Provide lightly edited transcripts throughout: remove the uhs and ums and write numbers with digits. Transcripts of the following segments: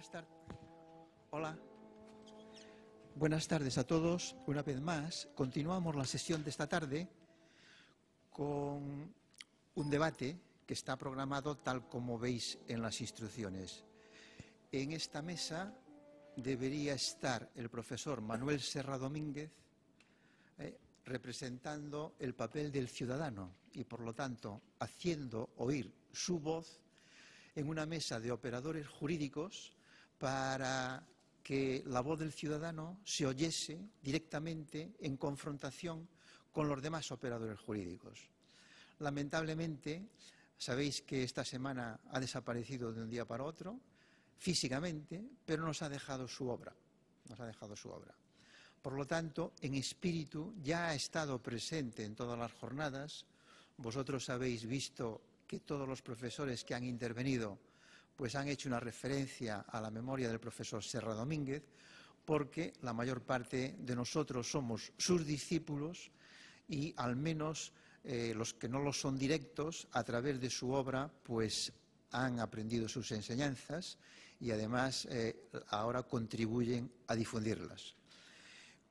Buenas tardes. Hola. Buenas tardes a todos. Una vez más, continuamos la sesión de esta tarde con un debate que está programado tal como veis en las instrucciones. En esta mesa debería estar el profesor Manuel Serra Domínguez, representando el papel del ciudadano y, por lo tanto, haciendo oír su voz en una mesa de operadores jurídicos para que la voz del ciudadano se oyese directamente en confrontación con los demás operadores jurídicos. Lamentablemente, sabéis que esta semana ha desaparecido de un día para otro, físicamente, pero nos ha dejado su obra. Por lo tanto, en espíritu ya ha estado presente en todas las jornadas. Vosotros habéis visto que todos los profesores que han intervenido pues han hecho una referencia a la memoria del profesor Serra Domínguez, porque la mayor parte de nosotros somos sus discípulos y al menos los que no lo son directos, a través de su obra, pues han aprendido sus enseñanzas y además ahora contribuyen a difundirlas.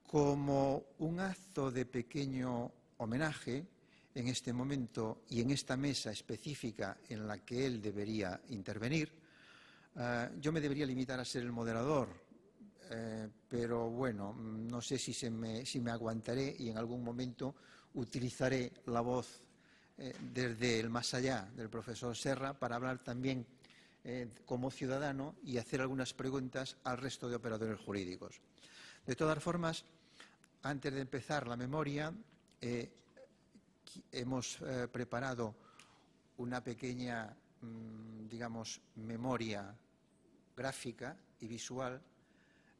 Como un acto de pequeño homenaje, en este momento y en esta mesa específica en la que él debería intervenir, yo me debería limitar a ser el moderador, pero bueno, no sé si me aguantaré y en algún momento utilizaré la voz desde el más allá del profesor Serra para hablar también como ciudadano y hacer algunas preguntas al resto de operadores jurídicos. De todas formas, antes de empezar la memoria, hemos preparado una pequeña, digamos, memoria gráfica y visual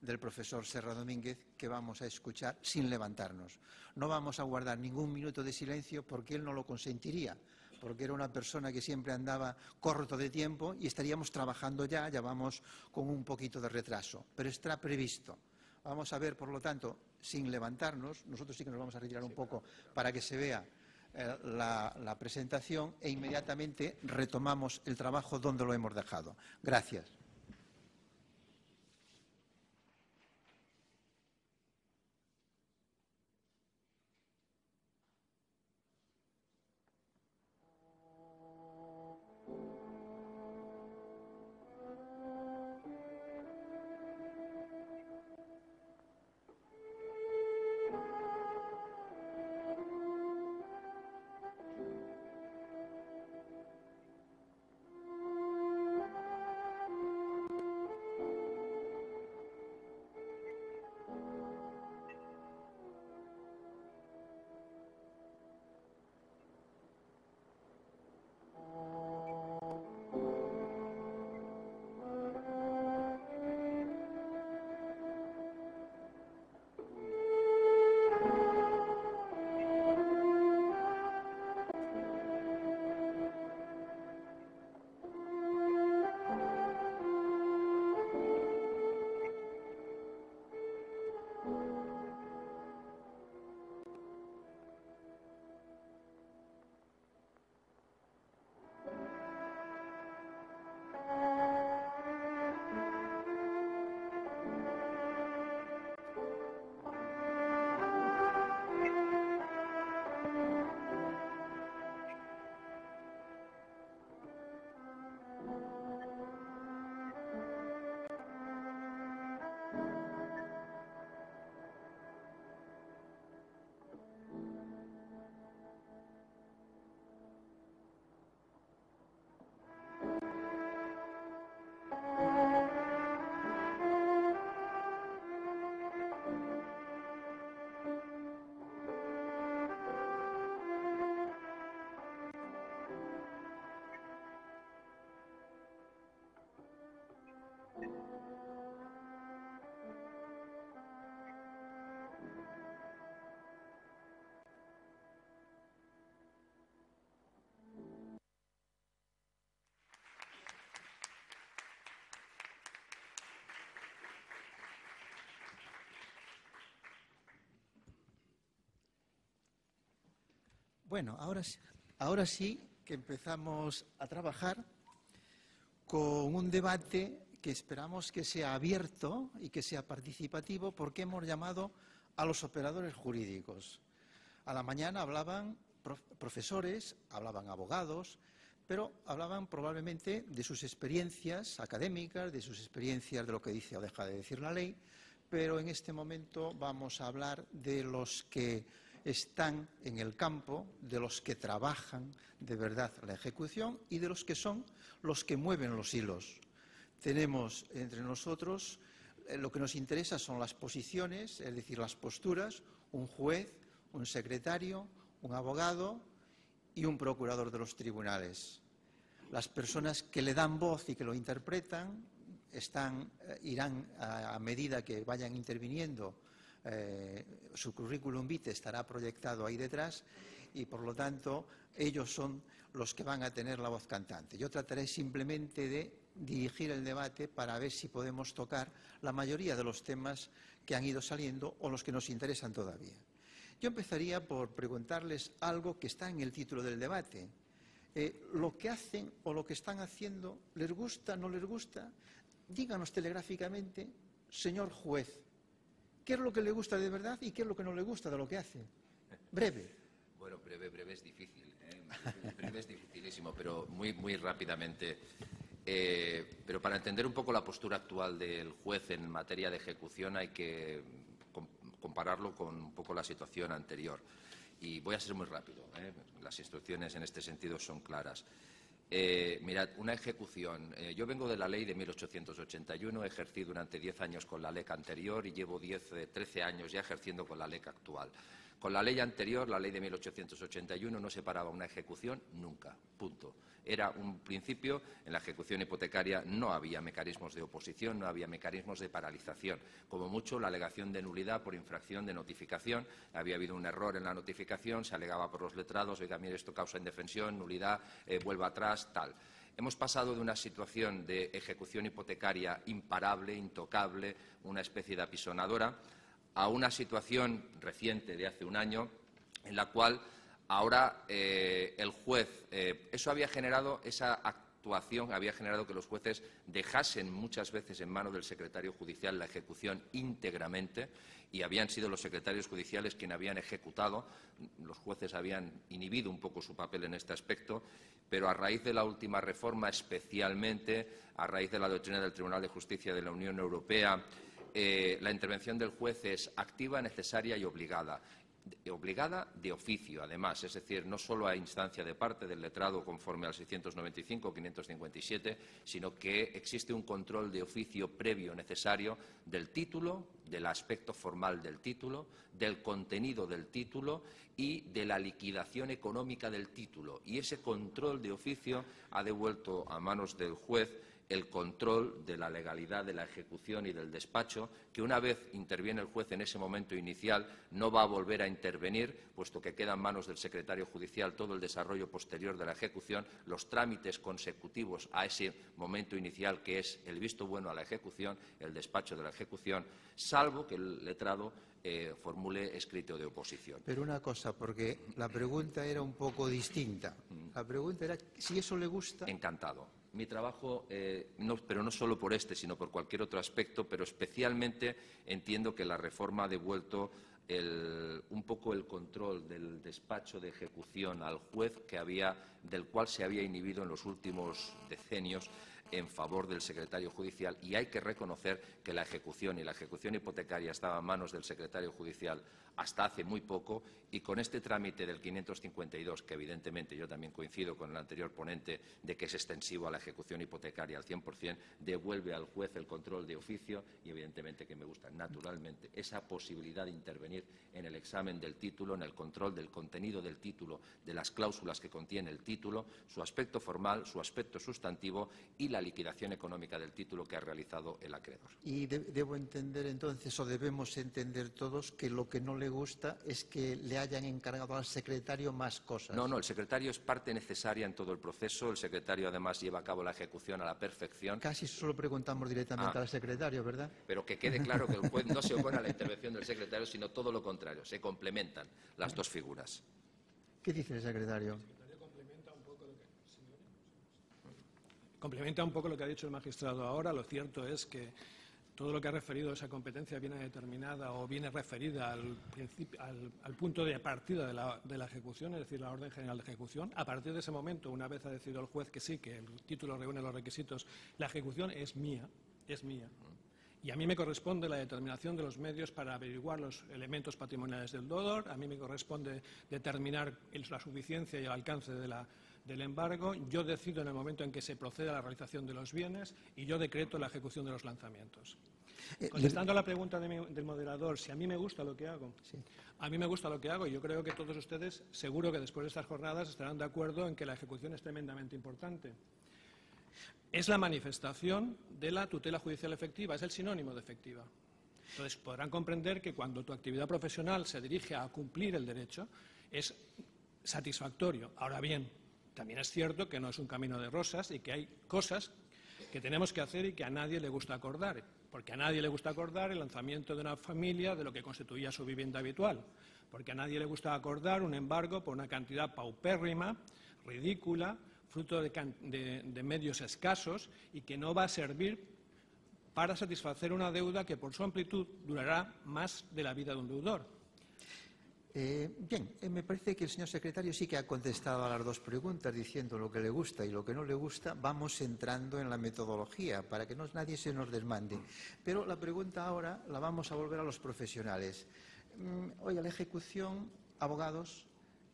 del profesor Serra Domínguez que vamos a escuchar sin levantarnos. No vamos a guardar ningún minuto de silencio porque él no lo consentiría, porque era una persona que siempre andaba corto de tiempo y estaríamos trabajando ya vamos con un poquito de retraso, pero está previsto. Vamos a ver, por lo tanto, sin levantarnos, nosotros sí que nos vamos a retirar un poco para que se vea la presentación e inmediatamente retomamos el trabajo donde lo hemos dejado. Gracias. Bueno, ahora sí que empezamos a trabajar con un debate que esperamos que sea abierto y que sea participativo, porque hemos llamado a los operadores jurídicos. A la mañana hablaban profesores, hablaban abogados, pero hablaban probablemente de sus experiencias académicas, de sus experiencias de lo que dice o deja de decir la ley, pero en este momento vamos a hablar de los que están en el campo, de los que trabajan de verdad la ejecución y de los que son los que mueven los hilos. Tenemos entre nosotros, lo que nos interesa son las posiciones, es decir, las posturas, un juez, un secretario, un abogado y un procurador de los tribunales. Las personas que le dan voz y que lo interpretan irán a medida que vayan interviniendo. Su currículum vitae estará proyectado ahí detrás y, por lo tanto, ellos son los que van a tener la voz cantante. Yo trataré simplemente de dirigir el debate para ver si podemos tocar la mayoría de los temas que han ido saliendo o los que nos interesan todavía. Yo empezaría por preguntarles algo que está en el título del debate. ¿Lo que hacen o lo que están haciendo les gusta, no les gusta? Díganos telegráficamente, señor juez, ¿qué es lo que le gusta de verdad y qué es lo que no le gusta de lo que hace? Breve. Bueno, breve es difícil, breve es dificilísimo, pero muy rápidamente. Pero para entender un poco la postura actual del juez en materia de ejecución hay que compararlo con un poco la situación anterior. Y voy a ser muy rápido, las instrucciones en este sentido son claras. Mirad, una ejecución. Yo vengo de la ley de 1881, he ejercido durante 10 años con la LEC anterior y llevo 13 años ya ejerciendo con la LEC actual. Con la ley anterior, la ley de 1881, no se paraba una ejecución nunca, punto. Era un principio, en la ejecución hipotecaria no había mecanismos de oposición, no había mecanismos de paralización. Como mucho, la alegación de nulidad por infracción de notificación. Había habido un error en la notificación, se alegaba por los letrados, oiga, mire, esto causa indefensión, nulidad, vuelva atrás, tal. Hemos pasado de una situación de ejecución hipotecaria imparable, intocable, una especie de apisonadora, a una situación reciente de hace un año en la cual ahora el juez, eso había generado, esa actuación había generado que los jueces dejasen muchas veces en manos del secretario judicial la ejecución íntegramente y habían sido los secretarios judiciales quienes habían ejecutado. Los jueces habían inhibido un poco su papel en este aspecto, pero a raíz de la última reforma, especialmente a raíz de la doctrina del Tribunal de Justicia de la Unión Europea, la intervención del juez es activa, necesaria y obligada. Obligada de oficio, además, es decir, no solo a instancia de parte del letrado conforme al 695 o 557, sino que existe un control de oficio previo necesario del título, del aspecto formal del título, del contenido del título y de la liquidación económica del título. Y ese control de oficio ha devuelto a manos del juez el control de la legalidad de la ejecución y del despacho, que una vez interviene el juez en ese momento inicial no va a volver a intervenir, puesto que queda en manos del secretario judicial todo el desarrollo posterior de la ejecución, los trámites consecutivos a ese momento inicial, que es el visto bueno a la ejecución, el despacho de la ejecución, salvo que el letrado formule escrito de oposición. Pero una cosa, porque la pregunta era un poco distinta. La pregunta era si eso le gusta. Encantado. Mi trabajo, pero no solo por este, sino por cualquier otro aspecto, pero especialmente entiendo que la reforma ha devuelto un poco el control del despacho de ejecución al juez del cual se había inhibido en los últimos decenios en favor del secretario judicial, y hay que reconocer que la ejecución y la ejecución hipotecaria estaba en manos del secretario judicial hasta hace muy poco, y con este trámite del 552, que evidentemente yo también coincido con el anterior ponente de que es extensivo a la ejecución hipotecaria al 100%, devuelve al juez el control de oficio y evidentemente que me gusta naturalmente esa posibilidad de intervenir en el examen del título, en el control del contenido del título, de las cláusulas que contiene el título, su aspecto formal, su aspecto sustantivo y la liquidación económica del título que ha realizado el acreedor. Y debo entender entonces, o debemos entender todos, que lo que no le gusta es que le hayan encargado al secretario más cosas. No, el secretario es parte necesaria en todo el proceso. El secretario además lleva a cabo la ejecución a la perfección. Casi solo preguntamos directamente al secretario, ¿verdad? Pero que quede claro que el juez no se opone a la intervención del secretario, sino todo lo contrario. Se complementan las dos figuras. ¿Qué dice el secretario? complementa un poco lo que ha dicho el magistrado ahora. Lo cierto es que todo lo que ha referido a esa competencia viene determinada o viene referida al punto de partida de la ejecución, es decir, la orden general de ejecución. A partir de ese momento, una vez ha decidido el juez que sí, que el título reúne los requisitos, la ejecución es mía, es mía. Y a mí me corresponde la determinación de los medios para averiguar los elementos patrimoniales del deudor, a mí me corresponde determinar la suficiencia y el alcance del embargo, yo decido en el momento en que se procede a la realización de los bienes y yo decreto la ejecución de los lanzamientos. Contestando a la pregunta del moderador, si a mí me gusta lo que hago, sí. A mí me gusta lo que hago y yo creo que todos ustedes, seguro que después de estas jornadas estarán de acuerdo en que la ejecución es tremendamente importante. Es la manifestación de la tutela judicial efectiva, es el sinónimo de efectiva. Entonces, podrán comprender que cuando tu actividad profesional se dirige a cumplir el derecho, es satisfactorio. Ahora bien, también es cierto que no es un camino de rosas y que hay cosas que tenemos que hacer y que a nadie le gusta acordar, porque a nadie le gusta acordar el lanzamiento de una familia de lo que constituía su vivienda habitual, porque a nadie le gusta acordar un embargo por una cantidad paupérrima, ridícula, fruto de medios escasos y que no va a servir para satisfacer una deuda que por su amplitud durará más de la vida de un deudor. Bien, me parece que el señor secretario sí que ha contestado a las dos preguntas diciendo lo que le gusta y lo que no le gusta. Vamos entrando en la metodología para que nadie se nos desmande. Pero la pregunta ahora la vamos a volver a los profesionales. Oye, la ejecución, abogados,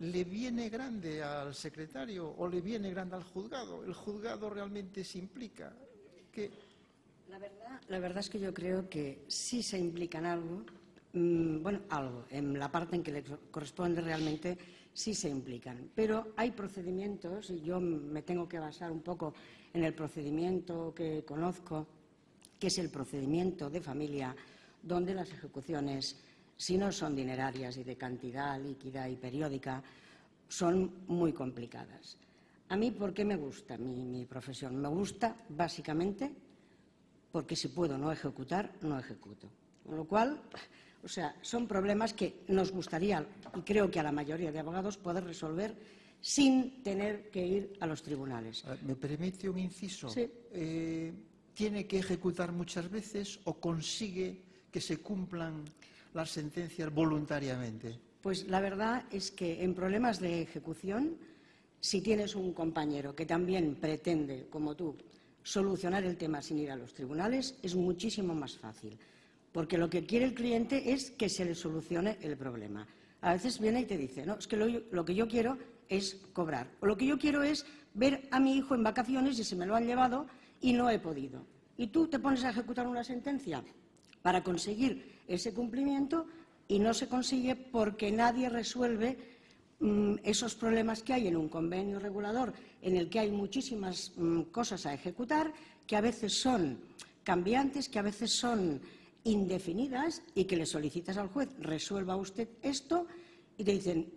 ¿le viene grande al secretario o le viene grande al juzgado? ¿El juzgado realmente se implica? La verdad es que yo creo que sí se implica en algo. Bueno, algo, en la parte en que le corresponde realmente sí se implican, pero hay procedimientos, y yo me tengo que basar un poco en el procedimiento que conozco, que es el procedimiento de familia, donde las ejecuciones, si no son dinerarias y de cantidad líquida y periódica, son muy complicadas. A mí, ¿por qué me gusta mi profesión? Me gusta básicamente porque si puedo no ejecutar, no ejecuto. Con lo cual, o sea, son problemas que nos gustaría, y creo que a la mayoría de abogados, poder resolver sin tener que ir a los tribunales. ¿Me permite un inciso? Sí. ¿Tiene que ejecutar muchas veces o consigue que se cumplan las sentencias voluntariamente? Pues la verdad es que en problemas de ejecución, si tienes un compañero que también pretende, como tú, solucionar el tema sin ir a los tribunales, es muchísimo más fácil. Porque lo que quiere el cliente es que se le solucione el problema. A veces viene y te dice, no, es que lo que yo quiero es cobrar. O lo que yo quiero es ver a mi hijo en vacaciones y se me lo han llevado y no he podido. Y tú te pones a ejecutar una sentencia para conseguir ese cumplimiento y no se consigue porque nadie resuelve esos problemas que hay en un convenio regulador en el que hay muchísimas cosas a ejecutar, que a veces son cambiantes, que a veces son indefinidas y que le solicitas al juez, resuelva usted esto, y te dicen,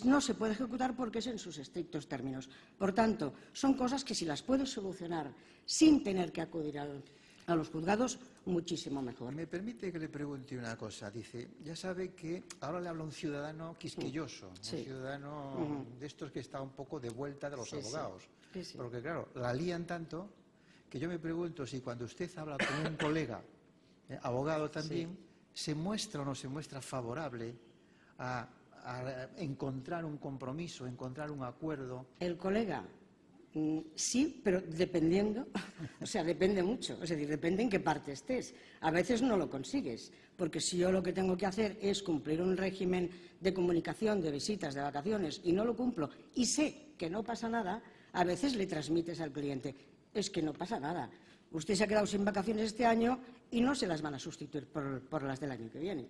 no se puede ejecutar porque es en sus estrictos términos. Por tanto, son cosas que si las puedes solucionar sin tener que acudir a los juzgados, muchísimo mejor. Me permite que le pregunte una cosa. Dice, ya sabe que ahora le habla un ciudadano quisquilloso, sí. Un ciudadano de estos que está un poco de vuelta de los abogados. Sí. Porque claro, la lían tanto que yo me pregunto si cuando usted habla con un colega, abogado también, se muestra o no se muestra favorable a encontrar un compromiso, encontrar un acuerdo. El colega, sí, pero dependiendo, o sea, depende mucho, es decir, depende en qué parte estés. A veces no lo consigues, porque si yo lo que tengo que hacer es cumplir un régimen de comunicación, de visitas, de vacaciones, y no lo cumplo, y sé que no pasa nada, a veces le transmites al cliente, es que no pasa nada. Usted se ha quedado sin vacaciones este año y no se las van a sustituir por las del año que viene.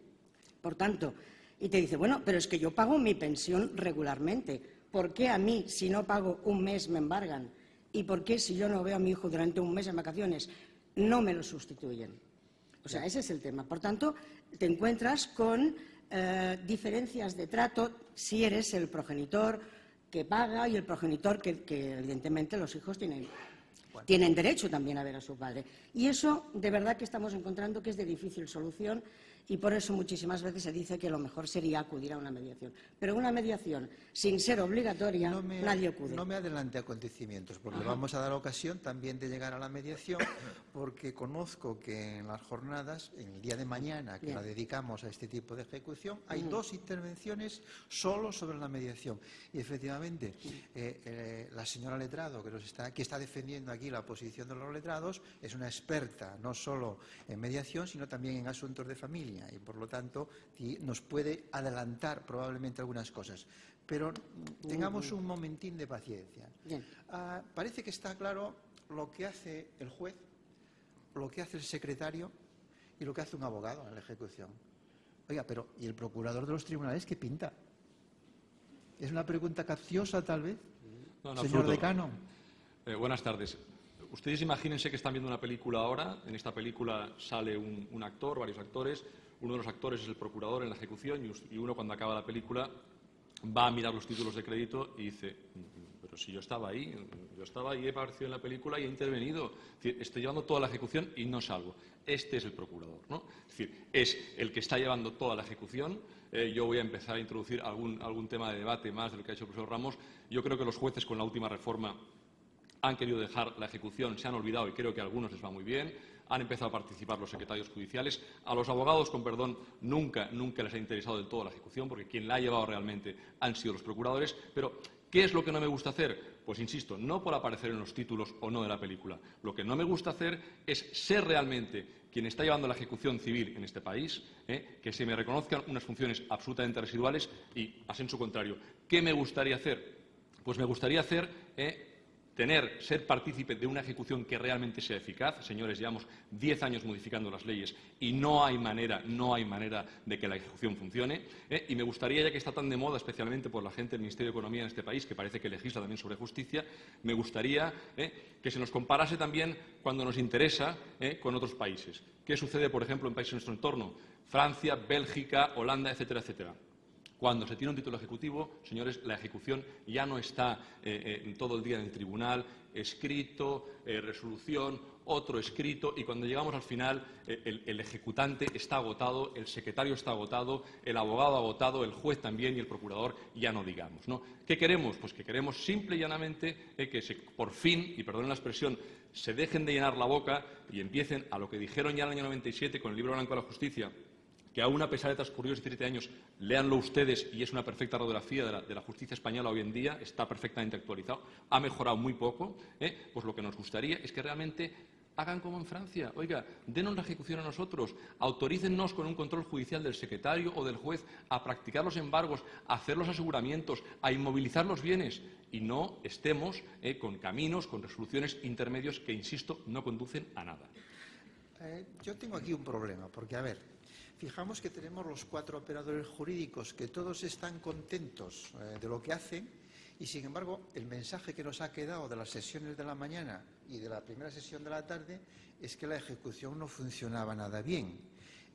Por tanto, y te dice, bueno, pero es que yo pago mi pensión regularmente. ¿Por qué a mí, si no pago un mes, me embargan? ¿Y por qué, si yo no veo a mi hijo durante un mes en vacaciones, no me lo sustituyen? O sea, ese es el tema. Por tanto, te encuentras con diferencias de trato si eres el progenitor que paga y el progenitor que evidentemente los hijos tienen derecho también a ver a su padre. Y eso, de verdad que estamos encontrando que es de difícil solución Y por eso muchísimas veces se dice que lo mejor sería acudir a una mediación. Pero una mediación, sin ser obligatoria, nadie acude. No me adelante acontecimientos, porque vamos a dar ocasión también de llegar a la mediación, porque conozco que en las jornadas, en el día de mañana, que la dedicamos a este tipo de ejecución, hay 2 intervenciones solo sobre la mediación. Y efectivamente, la señora letrado, que está defendiendo aquí la posición de los letrados, es una experta no solo en mediación, sino también en asuntos de familia. Y por lo tanto nos puede adelantar probablemente algunas cosas. Pero tengamos un momentín de paciencia. Parece que está claro lo que hace el juez, lo que hace el secretario y lo que hace un abogado en la ejecución. Oiga, pero ¿y el procurador de los tribunales qué pinta? ¿Es una pregunta capciosa tal vez? No, señor decano. Buenas tardes. Ustedes imagínense que están viendo una película ahora. En esta película sale un actor, varios actores. Uno de los actores es el procurador en la ejecución y uno, cuando acaba la película, va a mirar los títulos de crédito y dice: pero si yo estaba ahí, he aparecido en la película y he intervenido. Es decir, estoy llevando toda la ejecución y no salgo. Este es el procurador, ¿no? Es decir, es el que está llevando toda la ejecución. Yo voy a empezar a introducir algún tema de debate más de lo que ha hecho el profesor Ramos. Yo creo que los jueces, con la última reforma, han querido dejar la ejecución, se han olvidado, y creo que a algunos les va muy bien. Han empezado a participar los secretarios judiciales. A los abogados, con perdón, nunca les ha interesado del todo la ejecución, porque quien la ha llevado realmente han sido los procuradores. Pero, ¿qué es lo que no me gusta hacer? Pues insisto, no por aparecer en los títulos o no de la película. Lo que no me gusta hacer es ser realmente quien está llevando la ejecución civil en este país, que se me reconozcan unas funciones absolutamente residuales y, a sensu contrario. ¿Qué me gustaría hacer? Pues me gustaría ser partícipe de una ejecución que realmente sea eficaz. Señores, llevamos 10 años modificando las leyes y no hay manera de que la ejecución funcione. Y me gustaría, ya que está tan de moda, especialmente por la gente del Ministerio de Economía en este país, que parece que legisla también sobre justicia, me gustaría que se nos comparase también, cuando nos interesa, con otros países. ¿Qué sucede, por ejemplo, en países de nuestro entorno? Francia, Bélgica, Holanda, etcétera, etcétera. Cuando se tiene un título ejecutivo, señores, la ejecución ya no está todo el día en el tribunal, escrito, resolución, otro escrito, y cuando llegamos al final, el ejecutante está agotado, el secretario está agotado, el abogado agotado, el juez también y el procurador ya no digamos, ¿no? ¿Qué queremos? Pues que queremos simple y llanamente que por fin, y perdonen la expresión, se dejen de llenar la boca y empiecen a lo que dijeron ya en el año 97 con el Libro Blanco de la Justicia, que aún a pesar de transcurridos 17 años, léanlo ustedes y es una perfecta radiografía de la justicia española hoy en día, está perfectamente actualizado, ha mejorado muy poco. Pues lo que nos gustaría es que realmente hagan como en Francia. Oiga, denos la ejecución a nosotros, autorícennos con un control judicial del secretario o del juez a practicar los embargos, a hacer los aseguramientos, a inmovilizar los bienes, y no estemos con caminos, con resoluciones intermedios que, insisto, no conducen a nada. Yo tengo aquí un problema, porque, a ver, fijamos que tenemos los 4 operadores jurídicos, que todos están contentos de lo que hacen, y sin embargo el mensaje que nos ha quedado de las sesiones de la mañana y de la primera sesión de la tarde es que la ejecución no funcionaba nada bien.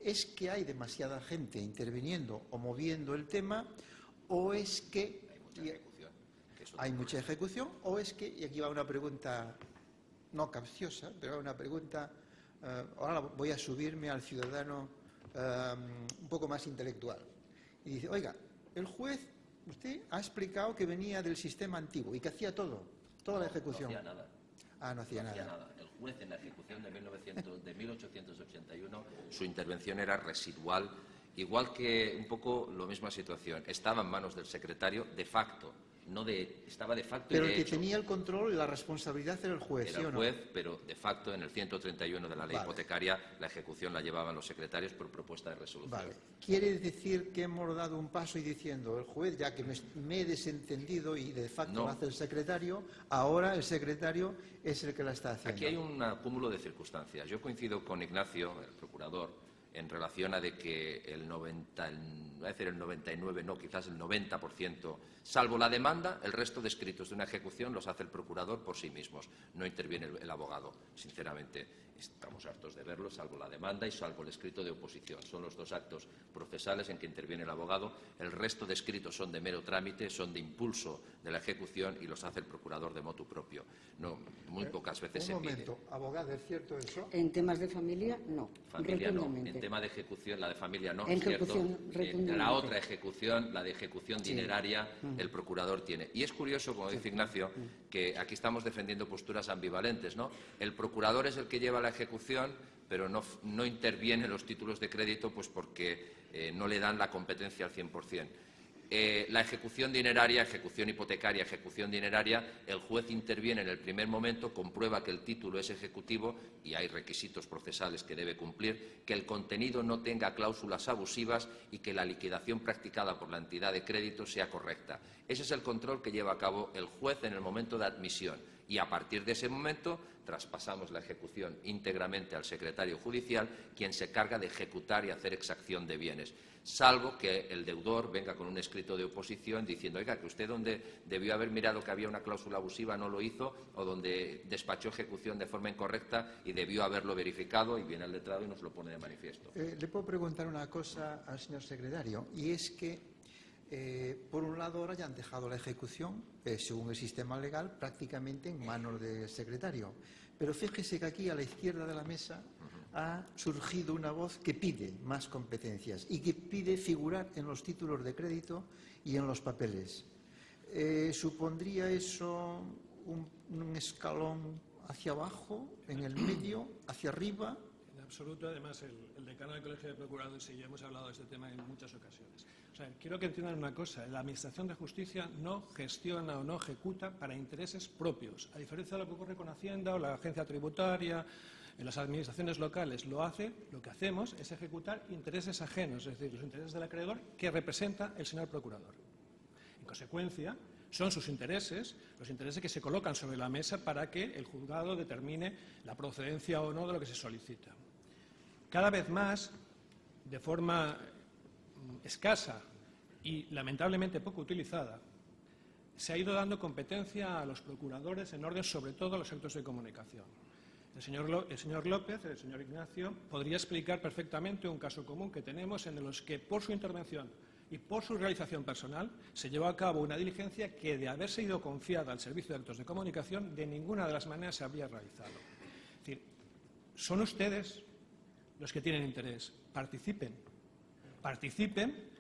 ¿Es que hay demasiada gente interviniendo o moviendo el tema, o es que hay mucha ejecución, o es que, y aquí va una pregunta no capciosa, pero una pregunta, ahora voy a subirme al ciudadano un poco más intelectual, y dice: oiga, el juez, usted ha explicado que venía del sistema antiguo y que hacía toda la ejecución. No hacía nada. No hacía nada. El juez, en la ejecución de 1881, su intervención era residual, igual que un poco la misma situación. Estaba en manos del secretario de facto. Estaba de facto. Pero y de el que hecho, tenía el control y la responsabilidad era el juez, era ¿sí o el no? juez, pero de facto en el 131 de la ley hipotecaria la ejecución la llevaban los secretarios por propuesta de resolución. Vale. Quiere decir que hemos dado un paso y diciendo: el juez, ya que me he desentendido y de facto lo hace el secretario, ahora el secretario es el que la está haciendo. Aquí hay un cúmulo de circunstancias. Yo coincido con Ignacio, el procurador, en relación a de que el 99, no, quizás el 90%, salvo la demanda, el resto de escritos de una ejecución los hace el procurador por sí mismos. No interviene el abogado, sinceramente. Estamos hartos de verlo, salvo la demanda y salvo el escrito de oposición. Son los 2 actos procesales en que interviene el abogado. El resto de escritos son de mero trámite, son de impulso de la ejecución y los hace el procurador de motu propio. No, muy pocas veces se pide. Un momento, abogado, ¿es cierto eso? En temas de familia, no. Familia no. En En tema de ejecución, la de familia no, en ¿cierto? ejecución La otra ejecución, la de ejecución dineraria, el procurador tiene. Y es curioso, como dice Ignacio, que aquí estamos defendiendo posturas ambivalentes, ¿no? El procurador es el que lleva la ejecución, pero no interviene en los títulos de crédito pues porque no le dan la competencia al 100%. La ejecución dineraria, ejecución hipotecaria, ejecución dineraria, el juez interviene en el primer momento, comprueba que el título es ejecutivo y hay requisitos procesales que debe cumplir, que el contenido no tenga cláusulas abusivas y que la liquidación practicada por la entidad de crédito sea correcta. Ese es el control que lleva a cabo el juez en el momento de admisión y a partir de ese momento traspasamos la ejecución íntegramente al secretario judicial, quien se encarga de ejecutar y hacer exacción de bienes. Salvo que el deudor venga con un escrito de oposición diciendo, oiga, que usted donde debió haber mirado que había una cláusula abusiva no lo hizo, o donde despachó ejecución de forma incorrecta y debió haberlo verificado, y viene el letrado y nos lo pone de manifiesto. Le puedo preguntar una cosa al señor secretario, y es que, por un lado, ahora ya han dejado la ejecución, según el sistema legal, prácticamente en manos del secretario. Pero fíjese que aquí, a la izquierda de la mesa, ha surgido una voz que pide más competencias y que pide figurar en los títulos de crédito y en los papeles. ¿Supondría eso un escalón hacia abajo, en el medio, hacia arriba? En absoluto. Además, el decano del Colegio de Procuradores y yo hemos hablado de este tema en muchas ocasiones. O sea, quiero que entiendan una cosa. La Administración de Justicia no gestiona o no ejecuta para intereses propios. A diferencia de lo que ocurre con Hacienda o la agencia tributaria, en las administraciones locales lo que hacemos es ejecutar intereses ajenos, es decir, los intereses del acreedor que representa el señor procurador. En consecuencia, son sus intereses, los intereses que se colocan sobre la mesa para que el juzgado determine la procedencia o no de lo que se solicita. Cada vez más, de forma escasa y lamentablemente poco utilizada, se ha ido dando competencia a los procuradores en orden sobre todo a los actos de comunicación. El señor López, el señor Ignacio, podría explicar perfectamente un caso común que tenemos en los que, por su intervención y por su realización personal, se llevó a cabo una diligencia que, de haber sido confiada al Servicio de Actos de Comunicación, de ninguna de las maneras se habría realizado. Es decir, son ustedes los que tienen interés. Participen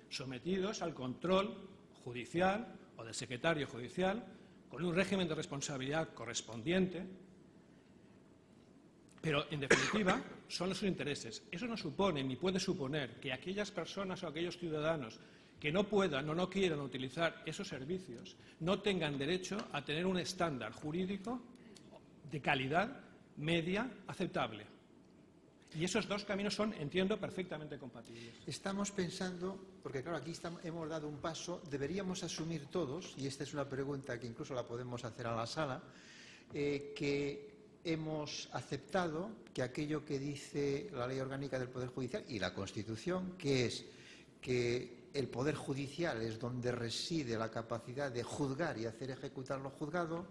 sometidos al control judicial o del secretario judicial, con un régimen de responsabilidad correspondiente. Pero, en definitiva, son los intereses. Eso no supone ni puede suponer que aquellas personas o aquellos ciudadanos que no puedan o no quieran utilizar esos servicios no tengan derecho a tener un estándar jurídico de calidad media aceptable. Y esos dos caminos son, entiendo, perfectamente compatibles. Estamos pensando, porque claro, aquí hemos dado un paso, deberíamos asumir todos, y esta es una pregunta que incluso la podemos hacer a la sala, que hemos aceptado que aquello que dice la Ley Orgánica del Poder Judicial y la Constitución, que es que el Poder Judicial es donde reside la capacidad de juzgar y hacer ejecutar lo juzgado,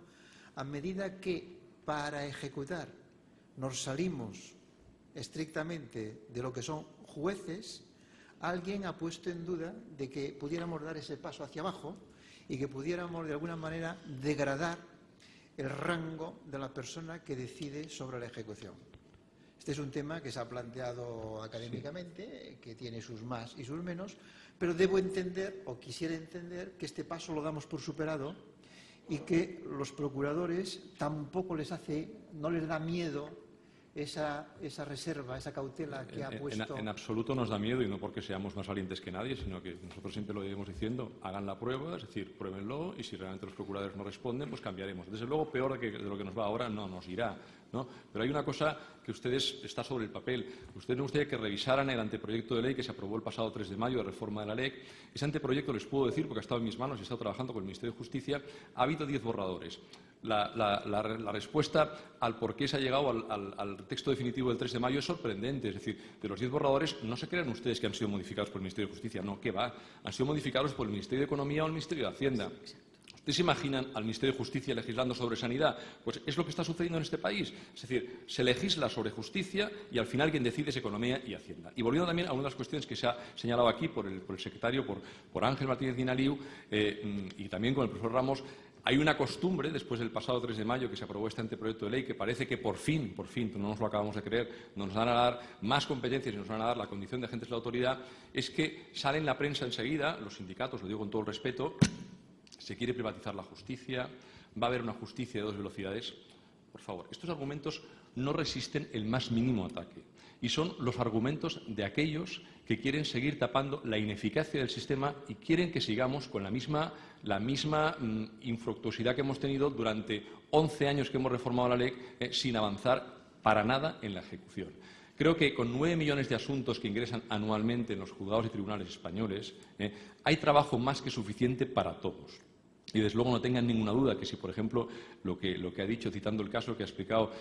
a medida que para ejecutar nos salimos estrictamente de lo que son jueces, alguien ha puesto en duda de que pudiéramos dar ese paso hacia abajo y que pudiéramos de alguna manera degradar el rango de la persona que decide sobre la ejecución. Este es un tema que se ha planteado académicamente, que tiene sus más y sus menos, pero debo entender, o quisiera entender, que este paso lo damos por superado y que los procuradores tampoco no les da miedo esa reserva, esa cautela que ha puesto. En absoluto nos da miedo, y no porque seamos más valientes que nadie, sino que nosotros siempre lo iremos diciendo: hagan la prueba, es decir, pruébenlo, y si realmente los procuradores no responden, pues cambiaremos. Desde luego, peor de lo que nos va ahora no nos irá, ¿no? Pero hay una cosa que está sobre el papel. Ustedes me gustaría que revisaran el anteproyecto de ley que se aprobó el pasado 3 de mayo de reforma de la LEC. Ese anteproyecto, les puedo decir, porque ha estado en mis manos y he estado trabajando con el Ministerio de Justicia, ha habido 10 borradores. La respuesta al por qué se ha llegado al texto definitivo del 3 de mayo es sorprendente. Es decir, de los 10 borradores, no se crean ustedes que han sido modificados por el Ministerio de Justicia. No, ¿qué va? Han sido modificados por el Ministerio de Economía o el Ministerio de Hacienda. ¿Ustedes se imaginan al Ministerio de Justicia legislando sobre sanidad? Pues es lo que está sucediendo en este país. Es decir, se legisla sobre justicia y al final quien decide es Economía y Hacienda. Y volviendo también a una de las cuestiones que se ha señalado aquí por el secretario, por Ángel Martínez Guinaliu, y también con el profesor Ramos, Hay una costumbre, después del pasado 3 de mayo, que se aprobó este anteproyecto de ley, que parece que por fin, no nos lo acabamos de creer, nos van a dar más competencias y nos van a dar la condición de agentes de la autoridad, es que sale en la prensa enseguida, los sindicatos, lo digo con todo el respeto, se quiere privatizar la justicia, va a haber una justicia de 2 velocidades. Por favor, estos argumentos no resisten el más mínimo ataque y son los argumentos de aquellos que quieren seguir tapando la ineficacia del sistema y quieren que sigamos con la misma infructuosidad que hemos tenido durante 11 años que hemos reformado la ley sin avanzar para nada en la ejecución. Creo que con 9 millones de asuntos que ingresan anualmente en los juzgados y tribunales españoles hay trabajo más que suficiente para todos. Y, desde luego, no tengan ninguna duda que si, por ejemplo, lo que ha dicho, citando el caso que ha explicado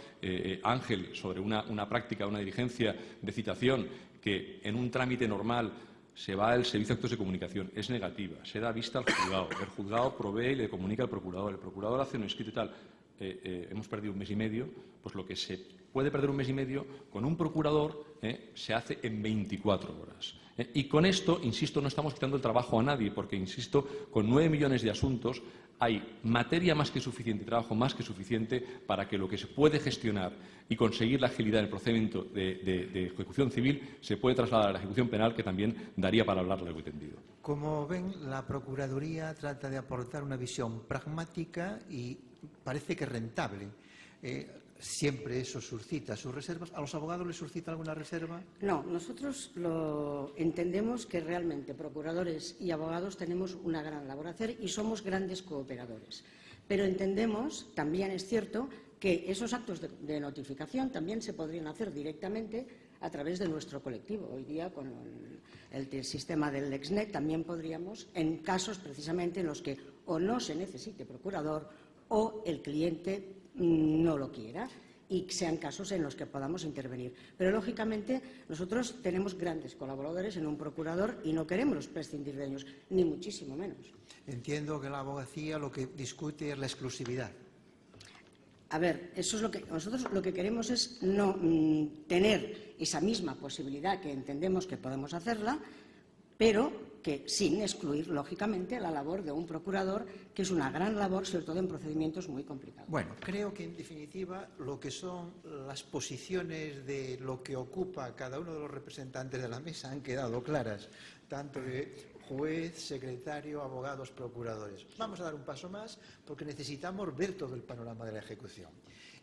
Ángel sobre una práctica, una diligencia de citación que en un trámite normal se va al servicio de actos de comunicación, es negativa, se da vista al juzgado, el juzgado provee y le comunica al procurador, el procurador hace un escrito y tal. Hemos perdido 1 mes y medio, pues lo que se puede perder 1 mes y medio con un procurador se hace en 24 horas. Y con esto, insisto, no estamos quitando el trabajo a nadie, porque, insisto, con 9 millones de asuntos hay materia más que suficiente, trabajo más que suficiente para que lo que se puede gestionar y conseguir la agilidad del procedimiento de ejecución civil se puede trasladar a la ejecución penal, que también daría para hablar largo y tendido. Como ven, la Procuraduría trata de aportar una visión pragmática y parece que rentable. Siempre eso suscita sus reservas. ¿A los abogados les suscita alguna reserva? No, nosotros lo entendemos que realmente procuradores y abogados tenemos una gran labor a hacer y somos grandes cooperadores. Pero entendemos, también es cierto, que esos actos de notificación también se podrían hacer directamente a través de nuestro colectivo. Hoy día, con el sistema del LexNet, también podríamos, en casos precisamente en los que o no se necesite procurador o el cliente no lo quiera, y sean casos en los que podamos intervenir. Pero, lógicamente, nosotros tenemos grandes colaboradores en un procurador y no queremos prescindir de ellos, ni muchísimo menos. Entiendo que la abogacía lo que discute es la exclusividad. A ver, eso es nosotros lo que queremos es no tener esa misma posibilidad, que entendemos que podemos hacerla, pero que sin excluir, lógicamente, la labor de un procurador, que es una gran labor, sobre todo en procedimientos muy complicados. Bueno, creo que, en definitiva, lo que son las posiciones de lo que ocupa cada uno de los representantes de la mesa han quedado claras, tanto de juez, secretario, abogados, procuradores. Vamos a dar un paso más porque necesitamos ver todo el panorama de la ejecución.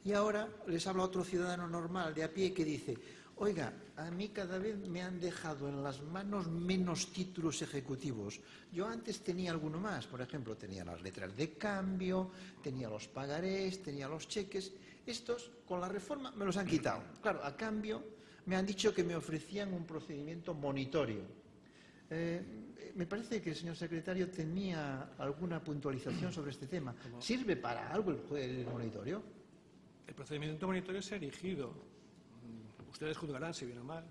Y ahora les habla otro ciudadano normal, de a pie, que dice: oiga, a mí cada vez me han dejado en las manos menos títulos ejecutivos. Yo antes tenía alguno más, por ejemplo, tenía las letras de cambio, tenía los pagarés, tenía los cheques. Estos, con la reforma, me los han quitado. Claro, a cambio, me han dicho que me ofrecían un procedimiento monitorio. Me parece que el señor secretario tenía alguna puntualización sobre este tema. ¿Sirve para algo el monitorio? El procedimiento monitorio se ha erigido, ustedes juzgarán si bien o mal,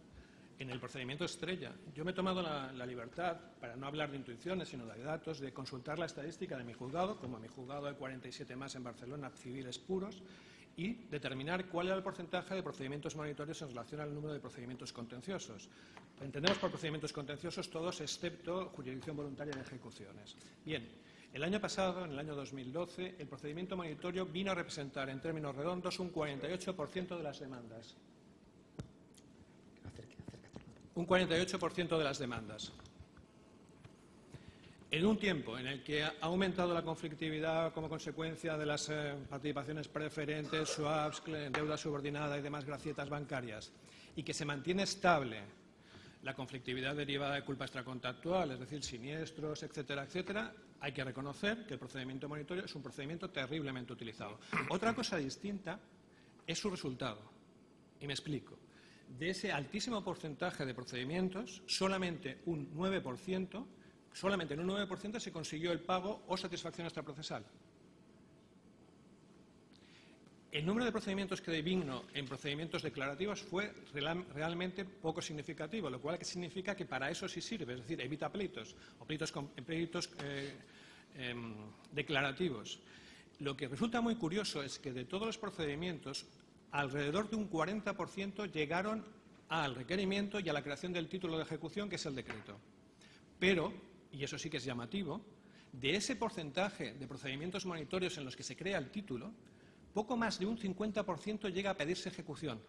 en el procedimiento estrella. Yo me he tomado la libertad, para no hablar de intuiciones, sino de datos, de consultar la estadística de mi juzgado, como mi juzgado hay 47 más en Barcelona, civiles puros, y determinar cuál era el porcentaje de procedimientos monitorios en relación al número de procedimientos contenciosos. Entendemos por procedimientos contenciosos todos, excepto jurisdicción voluntaria de ejecuciones. Bien, el año pasado, en el año 2012, el procedimiento monitorio vino a representar, en términos redondos, un 48% de las demandas. Un 48% de las demandas. En un tiempo en el que ha aumentado la conflictividad como consecuencia de las participaciones preferentes, swaps, deuda subordinada y demás gracietas bancarias, y que se mantiene estable la conflictividad derivada de culpa extracontractual, es decir, siniestros, etcétera, etcétera, hay que reconocer que el procedimiento monitorio es un procedimiento terriblemente utilizado. Otra cosa distinta es su resultado, y me explico. De ese altísimo porcentaje de procedimientos, solamente un 9%, solamente en un 9% se consiguió el pago o satisfacción extraprocesal. El número de procedimientos que devino en procedimientos declarativos fue realmente poco significativo, lo cual significa que para eso sí sirve, es decir, evita pleitos o pleitos declarativos. Lo que resulta muy curioso es que de todos los procedimientos, alrededor de un 40% llegaron al requerimiento y a la creación del título de ejecución, que es el decreto. Pero, y eso sí que es llamativo, de ese porcentaje de procedimientos monitorios en los que se crea el título, poco más de un 50% llega a pedirse ejecución.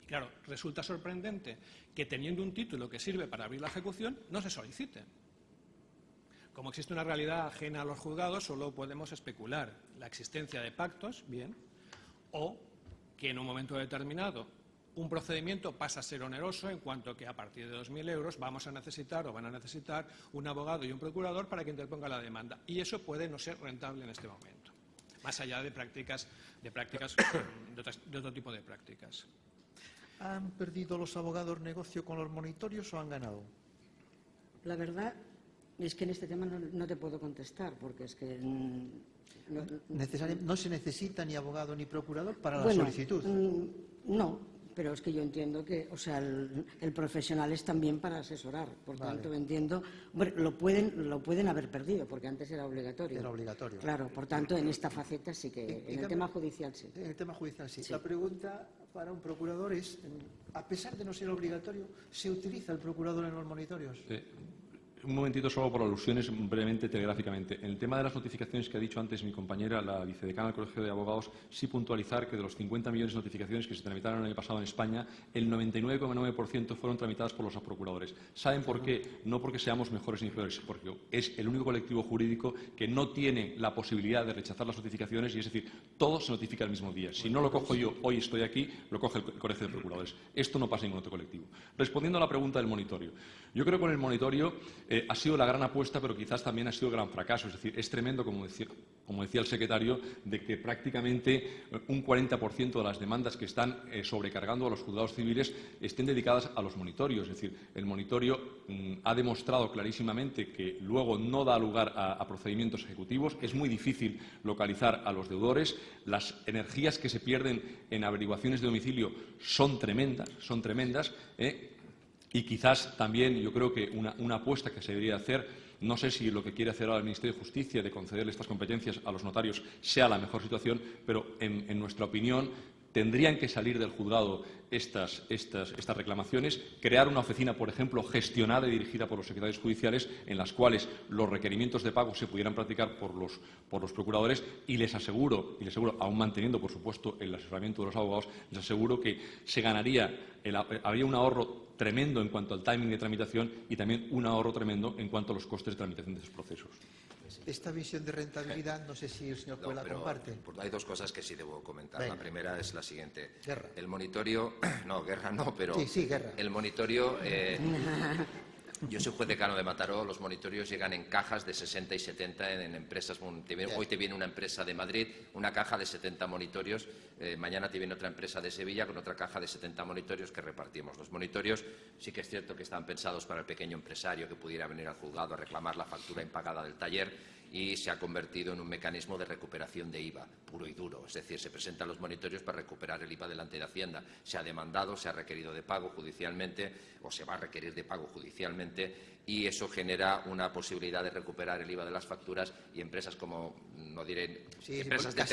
Y claro, resulta sorprendente que teniendo un título que sirve para abrir la ejecución, no se solicite. Como existe una realidad ajena a los juzgados, solo podemos especular la existencia de pactos, bien, o que en un momento determinado un procedimiento pasa a ser oneroso en cuanto que a partir de 2.000 euros vamos a necesitar o van a necesitar un abogado y un procurador para que interponga la demanda. Y eso puede no ser rentable en este momento, más allá de prácticas de otro tipo de prácticas. ¿Han perdido los abogados negocio con los monitorios o han ganado? La verdad es que en este tema no te puedo contestar, porque es que ¿No se necesita ni abogado ni procurador para la solicitud? No, pero es que yo entiendo que, o sea, el profesional es también para asesorar. Por tanto, entiendo, bueno, lo pueden haber perdido, porque antes era obligatorio. Era obligatorio. Claro, por tanto, en esta faceta sí que, en el tema judicial sí. En el tema judicial sí. La pregunta para un procurador es, a pesar de no ser obligatorio, ¿se utiliza el procurador en los monitorios? Un momentito solo por alusiones, brevemente, telegráficamente. En el tema de las notificaciones que ha dicho antes mi compañera, la vicedecana del Colegio de Abogados, sí puntualizar que de los 50 millones de notificaciones que se tramitaron el año pasado en España, el 99,9% fueron tramitadas por los procuradores. ¿Saben por qué? No porque seamos mejores ni peores, porque es el único colectivo jurídico que no tiene la posibilidad de rechazar las notificaciones, y es decir, todo se notifica el mismo día. Si no lo cojo yo, hoy estoy aquí, lo coge el Colegio de Procuradores. Esto no pasa en ningún otro colectivo. Respondiendo a la pregunta del monitorio. Yo creo que con el monitorio ha sido la gran apuesta, pero quizás también ha sido el gran fracaso. Es decir, es tremendo, como decía el secretario, de que prácticamente un 40% de las demandas que están sobrecargando a los juzgados civiles estén dedicadas a los monitorios. Es decir, el monitorio ha demostrado clarísimamente que luego no da lugar a procedimientos ejecutivos. Es muy difícil localizar a los deudores. Las energías que se pierden en averiguaciones de domicilio son tremendas. Y quizás también yo creo que una apuesta que se debería hacer, no sé si lo que quiere hacer ahora el Ministerio de Justicia de concederle estas competencias a los notarios sea la mejor situación, pero en nuestra opinión tendrían que salir del juzgado estas reclamaciones, crear una oficina, por ejemplo, gestionada y dirigida por los secretarios judiciales, en las cuales los requerimientos de pago se pudieran practicar por los procuradores, y les aseguro, aún manteniendo, por supuesto, el asesoramiento de los abogados, les aseguro que se ganaría, habría un ahorro tremendo en cuanto al timing de tramitación y también un ahorro tremendo en cuanto a los costes de tramitación de esos procesos. Esta visión de rentabilidad, no sé si el señor Puela comparte. Hay dos cosas que sí debo comentar. Venga. La primera es la siguiente. Guerra. El monitorio, no, guerra no, pero Sí, guerra. El monitorio, yo soy juez decano de Mataró, los monitorios llegan en cajas de 60 y 70 en empresas. Hoy te viene una empresa de Madrid, una caja de 70 monitorios, mañana te viene otra empresa de Sevilla con otra caja de 70 monitorios que repartimos. Los monitorios sí que es cierto que están pensados para el pequeño empresario que pudiera venir al juzgado a reclamar la factura impagada del taller, y se ha convertido en un mecanismo de recuperación de IVA, puro y duro. Es decir, se presentan los monitorios para recuperar el IVA delante de Hacienda. Se ha demandado, se ha requerido de pago judicialmente, o se va a requerir de pago judicialmente, y eso genera una posibilidad de recuperar el IVA de las facturas, y empresas como, no diré, empresas de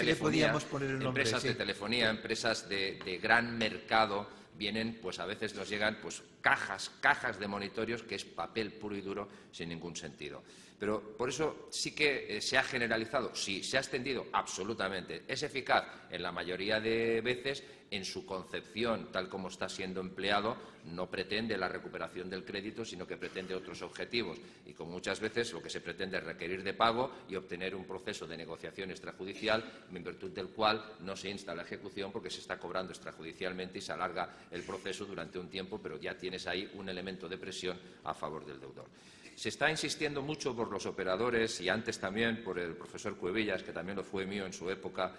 telefonía, empresas de gran mercado, vienen, pues a veces nos llegan pues cajas de monitorios, que es papel puro y duro sin ningún sentido. Pero por eso sí que se ha generalizado, sí, se ha extendido absolutamente. Es eficaz en la mayoría de veces. En su concepción, tal como está siendo empleado, no pretende la recuperación del crédito, sino que pretende otros objetivos. Y como muchas veces lo que se pretende es requerir de pago y obtener un proceso de negociación extrajudicial, en virtud del cual no se insta la ejecución porque se está cobrando extrajudicialmente y se alarga el proceso durante un tiempo, pero ya tienes ahí un elemento de presión a favor del deudor. Se está insistiendo mucho por los operadores, y antes también por el profesor Cuevillas, que también lo fue mío en su época,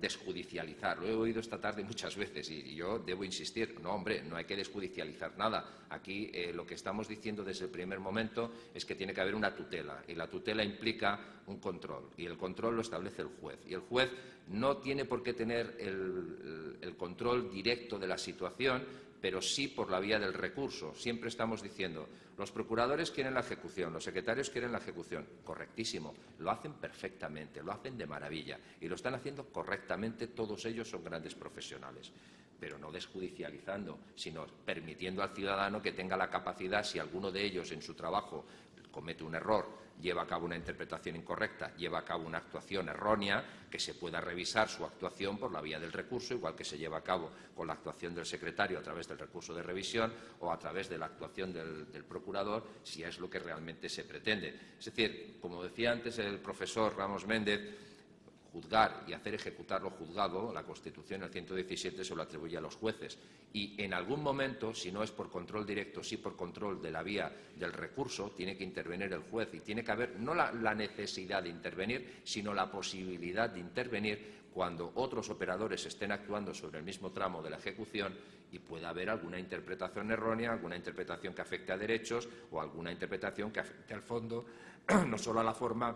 desjudicializar. Lo he oído esta tarde muchas veces y yo debo insistir. No, hombre, no hay que desjudicializar nada. Aquí lo que estamos diciendo desde el primer momento es que tiene que haber una tutela, y la tutela implica un control, y el control lo establece el juez. Y el juez no tiene por qué tener el control directo de la situación, pero sí por la vía del recurso. Siempre estamos diciendo, los procuradores quieren la ejecución, los secretarios quieren la ejecución. Correctísimo, lo hacen perfectamente, lo hacen de maravilla, y lo están haciendo correctamente, todos ellos son grandes profesionales. Pero no desjudicializando, sino permitiendo al ciudadano que tenga la capacidad, si alguno de ellos en su trabajo comete un error, lleva a cabo una interpretación incorrecta, lleva a cabo una actuación errónea, que se pueda revisar su actuación por la vía del recurso, igual que se lleva a cabo con la actuación del secretario a través del recurso de revisión o a través de la actuación del procurador, si es lo que realmente se pretende. Es decir, como decía antes el profesor Ramos Méndez, juzgar y hacer ejecutar lo juzgado, la Constitución, el 117, se lo atribuye a los jueces. Y en algún momento, si no es por control directo, sí por control de la vía del recurso, tiene que intervenir el juez y tiene que haber no la necesidad de intervenir, sino la posibilidad de intervenir cuando otros operadores estén actuando sobre el mismo tramo de la ejecución y pueda haber alguna interpretación errónea, alguna interpretación que afecte a derechos o alguna interpretación que afecte al fondo, no solo a la forma,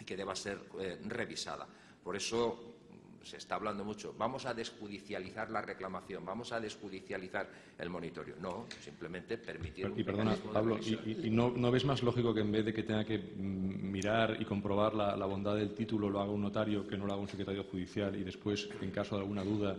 y que deba ser revisada. Por eso se está hablando mucho, vamos a desjudicializar la reclamación, vamos a desjudicializar el monitoreo. No, simplemente permitir... Y perdona, Pablo, ¿y no ves más lógico que en vez de que tenga que mirar y comprobar la bondad del título lo haga un notario, que no lo haga un secretario judicial y después, en caso de alguna duda,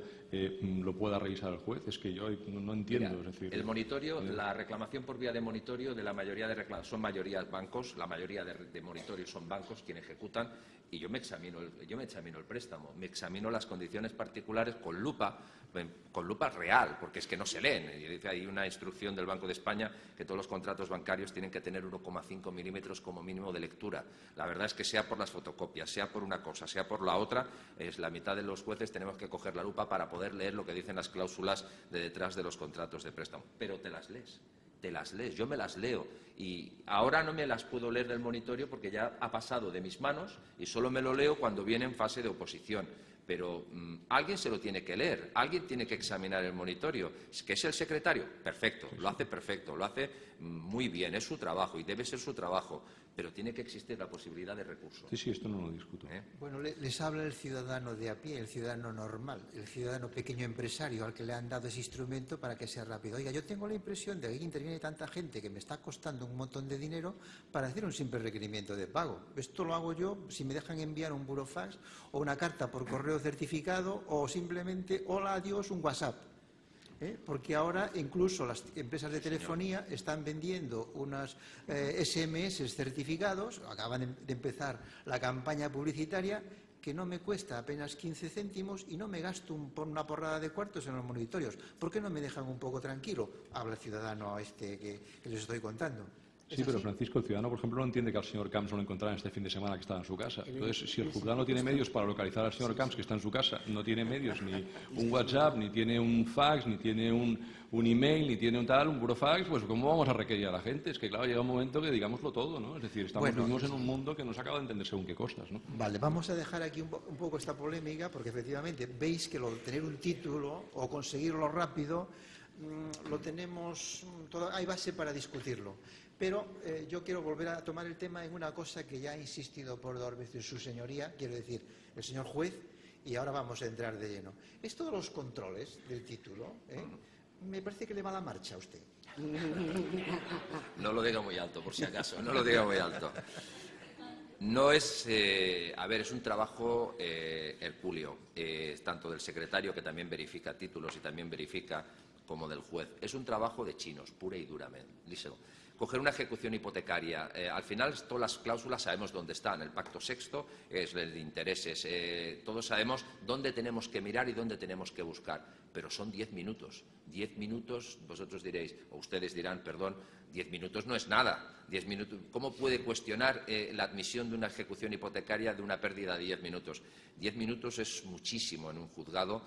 lo pueda revisar el juez? Es que yo no entiendo. Mira, es decir, el monitoreo, la reclamación por vía de monitoreo de la mayoría de reclamaciones, son mayoría bancos, la mayoría de monitorios son bancos quienes ejecutan, y yo me examino el préstamo, me examino las condiciones particulares con lupa real, porque es que no se leen. Hay una instrucción del Banco de España que todos los contratos bancarios tienen que tener 1,5 milímetros como mínimo de lectura. La verdad es que sea por las fotocopias, sea por una cosa, sea por la otra, es la mitad de los jueces tenemos que coger la lupa para poder leer lo que dicen las cláusulas de detrás de los contratos de préstamo. Pero te las lees, yo me las leo y ahora no me las puedo leer del monitorio porque ya ha pasado de mis manos y solo me lo leo cuando viene en fase de oposición. Pero alguien se lo tiene que leer, alguien tiene que examinar el monitorio. ¿Que es el secretario? Perfecto, lo hace perfecto, lo hace muy bien, es su trabajo y debe ser su trabajo, pero tiene que existir la posibilidad de recurso. Sí, esto no lo discuto. Bueno, les habla el ciudadano de a pie, el ciudadano normal, el ciudadano pequeño empresario al que le han dado ese instrumento para que sea rápido. Oiga, yo tengo la impresión de que aquí interviene tanta gente que me está costando un montón de dinero para hacer un simple requerimiento de pago. Esto lo hago yo si me dejan enviar un burofax o una carta por correo certificado o simplemente hola, adiós, un WhatsApp. Porque ahora incluso las empresas de telefonía están vendiendo unos SMS certificados, acaban de empezar la campaña publicitaria, que no me cuesta apenas 15 céntimos y no me gasto por una porrada de cuartos en los monitorios. ¿Por qué no me dejan un poco tranquilo? Habla el ciudadano que les estoy contando. Sí, pero Francisco, el ciudadano, por ejemplo, no entiende que al señor Camps no lo encontraran este fin de semana que estaba en su casa. Entonces, si el juzgado no tiene medios para localizar al señor Camps que está en su casa, no tiene medios, ni un WhatsApp, ni tiene un fax, ni tiene un email, ni tiene un burofax, pues ¿cómo vamos a requerir a la gente? Es que, claro, llega un momento que digámoslo todo, ¿no? Es decir, vivimos en un mundo que nos acaba de entender según qué cosas, ¿no? Vale, vamos a dejar aquí un poco esta polémica, porque efectivamente veis que lo de tener un título o conseguirlo rápido, lo tenemos, hay base para discutirlo. Pero yo quiero volver a tomar el tema en una cosa que ya ha insistido por 2 veces su señoría, quiero decir, el señor juez, y ahora vamos a entrar de lleno. Esto de los controles del título, me parece que le va la marcha a usted. No lo diga muy alto, por si acaso, no lo diga muy alto. No es, es un trabajo hercúleo, tanto del secretario, que también verifica títulos y también verifica, como del juez. Es un trabajo de chinos, pura y duramente. Díselo. Coger una ejecución hipotecaria, al final todas las cláusulas sabemos dónde están, el pacto sexto es el de intereses, todos sabemos dónde tenemos que mirar y dónde tenemos que buscar, pero son 10 minutos. 10 minutos, vosotros diréis, o ustedes dirán, perdón, 10 minutos no es nada. 10 minutos, ¿cómo puede cuestionar la admisión de una ejecución hipotecaria de una pérdida de 10 minutos? 10 minutos es muchísimo en un juzgado,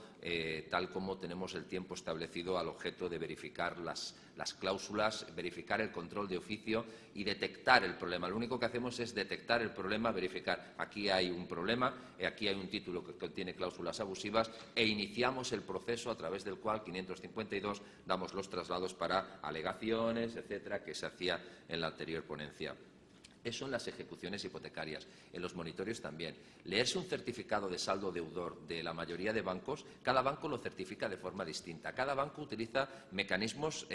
tal como tenemos el tiempo establecido al objeto de verificar las cláusulas, verificar el control de oficio y detectar el problema. Lo único que hacemos es detectar el problema, verificar aquí hay un problema, aquí hay un título que contiene cláusulas abusivas e iniciamos el proceso a través del cual 552 damos los traslados para alegaciones, etcétera, que se hacía en la anterior ponencia. Eso en las ejecuciones hipotecarias, en los monitorios también. Leerse un certificado de saldo deudor de la mayoría de bancos, cada banco lo certifica de forma distinta. Cada banco utiliza mecanismos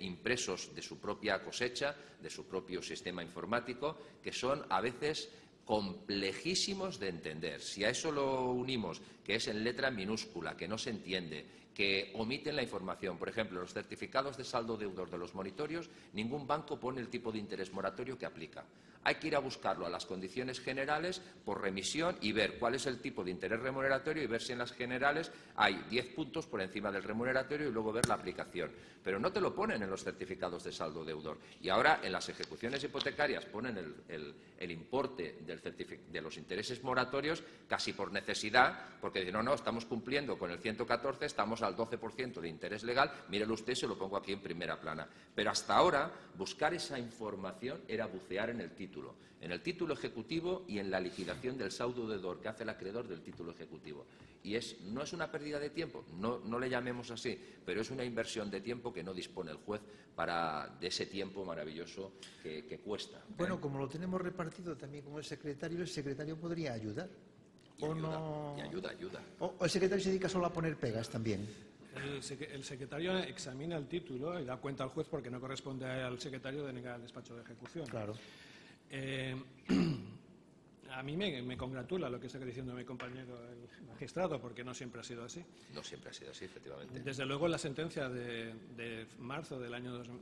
impresos de su propia cosecha, de su propio sistema informático, que son a veces complejísimos de entender. Si a eso lo unimos, que es en letra minúscula, que no se entiende, que omiten la información. Por ejemplo, los certificados de saldo deudor de los monitorios, ningún banco pone el tipo de interés moratorio que aplica. Hay que ir a buscarlo a las condiciones generales por remisión y ver cuál es el tipo de interés remuneratorio y ver si en las generales hay 10 puntos por encima del remuneratorio y luego ver la aplicación. Pero no te lo ponen en los certificados de saldo deudor. Y ahora en las ejecuciones hipotecarias ponen el importe de los intereses moratorios casi por necesidad, porque dicen, no, estamos cumpliendo con el 114, estamos al 12% de interés legal, mírelo usted, se lo pongo aquí en primera plana. Pero hasta ahora, buscar esa información era bucear en el título ejecutivo y en la liquidación del saldo deudor que hace el acreedor del título ejecutivo. Y no es una pérdida de tiempo, no le llamemos así, pero es una inversión de tiempo que no dispone el juez de ese tiempo maravilloso que cuesta. Bueno, como lo tenemos repartido también con el secretario podría ayudar. Ayuda. ¿O el secretario se dedica solo a poner pegas también? El secretario examina el título y da cuenta al juez porque no corresponde al secretario denegar el despacho de ejecución. Claro. A mí me congratula lo que está diciendo mi compañero el magistrado, porque no siempre ha sido así. No siempre ha sido así, efectivamente. Desde luego, la sentencia de marzo de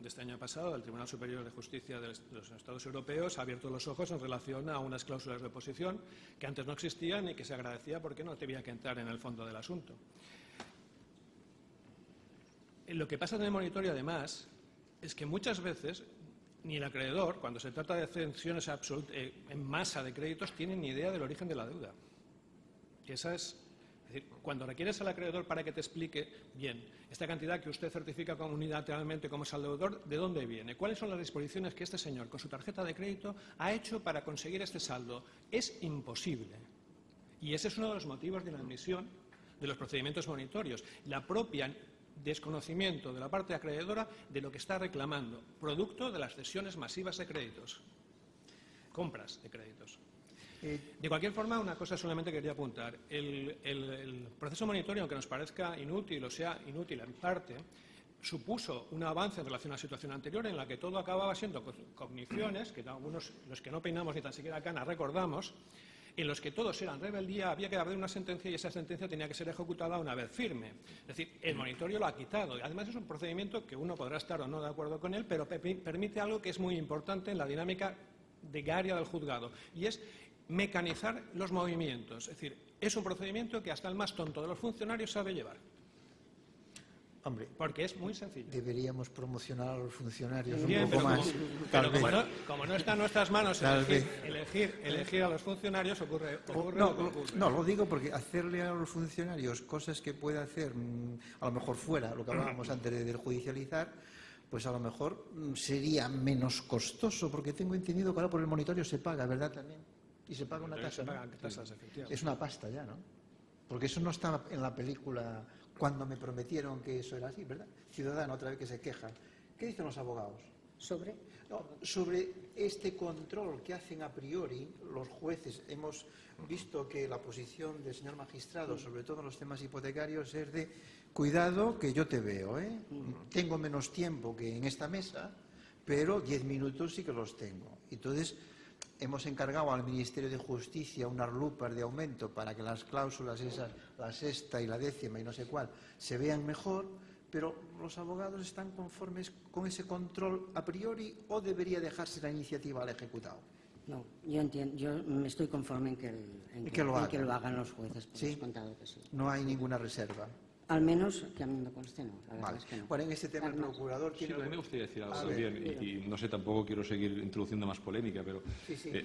este año pasado del Tribunal Superior de Justicia de los Estados Europeos ha abierto los ojos en relación a unas cláusulas de oposición que antes no existían y que se agradecía porque no tenía que entrar en el fondo del asunto. Lo que pasa en el monitoreo, además, es que muchas veces ni el acreedor, cuando se trata de cesiones en masa de créditos, tiene ni idea del origen de la deuda. Que es decir, cuando requieres al acreedor para que te explique, bien, esta cantidad que usted certifica unilateralmente como saldo, ¿de dónde viene? ¿Cuáles son las disposiciones que este señor, con su tarjeta de crédito, ha hecho para conseguir este saldo? Es imposible. Y ese es uno de los motivos de la admisión de los procedimientos monitorios. La propia desconocimiento de la parte acreedora de lo que está reclamando, producto de las cesiones masivas de créditos, compras de créditos. De cualquier forma, una cosa solamente quería apuntar. El proceso monitorio, aunque nos parezca inútil o sea inútil en parte, supuso un avance en relación a la situación anterior en la que todo acababa siendo cogniciones, que algunos, los que no peinamos ni tan siquiera cana, recordamos, en los que todos eran rebeldía, había que haber una sentencia y esa sentencia tenía que ser ejecutada una vez firme. Es decir, el monitoreo lo ha quitado. Además, es un procedimiento que uno podrá estar o no de acuerdo con él, pero permite algo que es muy importante en la dinámica diaria del juzgado, y es mecanizar los movimientos. Es decir, es un procedimiento que hasta el más tonto de los funcionarios sabe llevar. Hombre, porque es muy sencillo. Deberíamos promocionar a los funcionarios Bien, un poco más. Pero como no está en nuestras manos elegir a los funcionarios, ocurre lo que ocurre. No, lo digo porque hacerle a los funcionarios cosas que puede hacer a lo mejor fuera, lo que hablábamos antes de judicializar, pues a lo mejor sería menos costoso, porque tengo entendido que ahora por el monitoreo se paga, ¿verdad? También. Y se paga una tasa, ¿no? Tasas, efectivamente. Es una pasta ya, ¿no? Porque eso no estaba en la película cuando me prometieron que eso era así, ¿verdad? Ciudadano, otra vez que se queja. ¿Qué dicen los abogados? Sobre este control que hacen a priori los jueces. Hemos visto que la posición del señor magistrado, sobre todo en los temas hipotecarios, es de cuidado que yo te veo, ¿eh? Tengo menos tiempo que en esta mesa, pero 10 minutos sí que los tengo. Entonces, hemos encargado al Ministerio de Justicia unas lupas de aumento para que las cláusulas esas, la sexta y la décima y no sé cuál, se vean mejor, pero los abogados están conformes con ese control a priori o debería dejarse la iniciativa al ejecutado. No, yo entiendo, yo me estoy conforme en que lo hagan los jueces, por descontado que sí. No hay ninguna reserva. Al menos que a mí me conste, no. Vale. Es que no. Bueno, en este tema el procurador tiene... Sí, a mí me gustaría decir algo también, y no sé, tampoco quiero seguir introduciendo más polémica, pero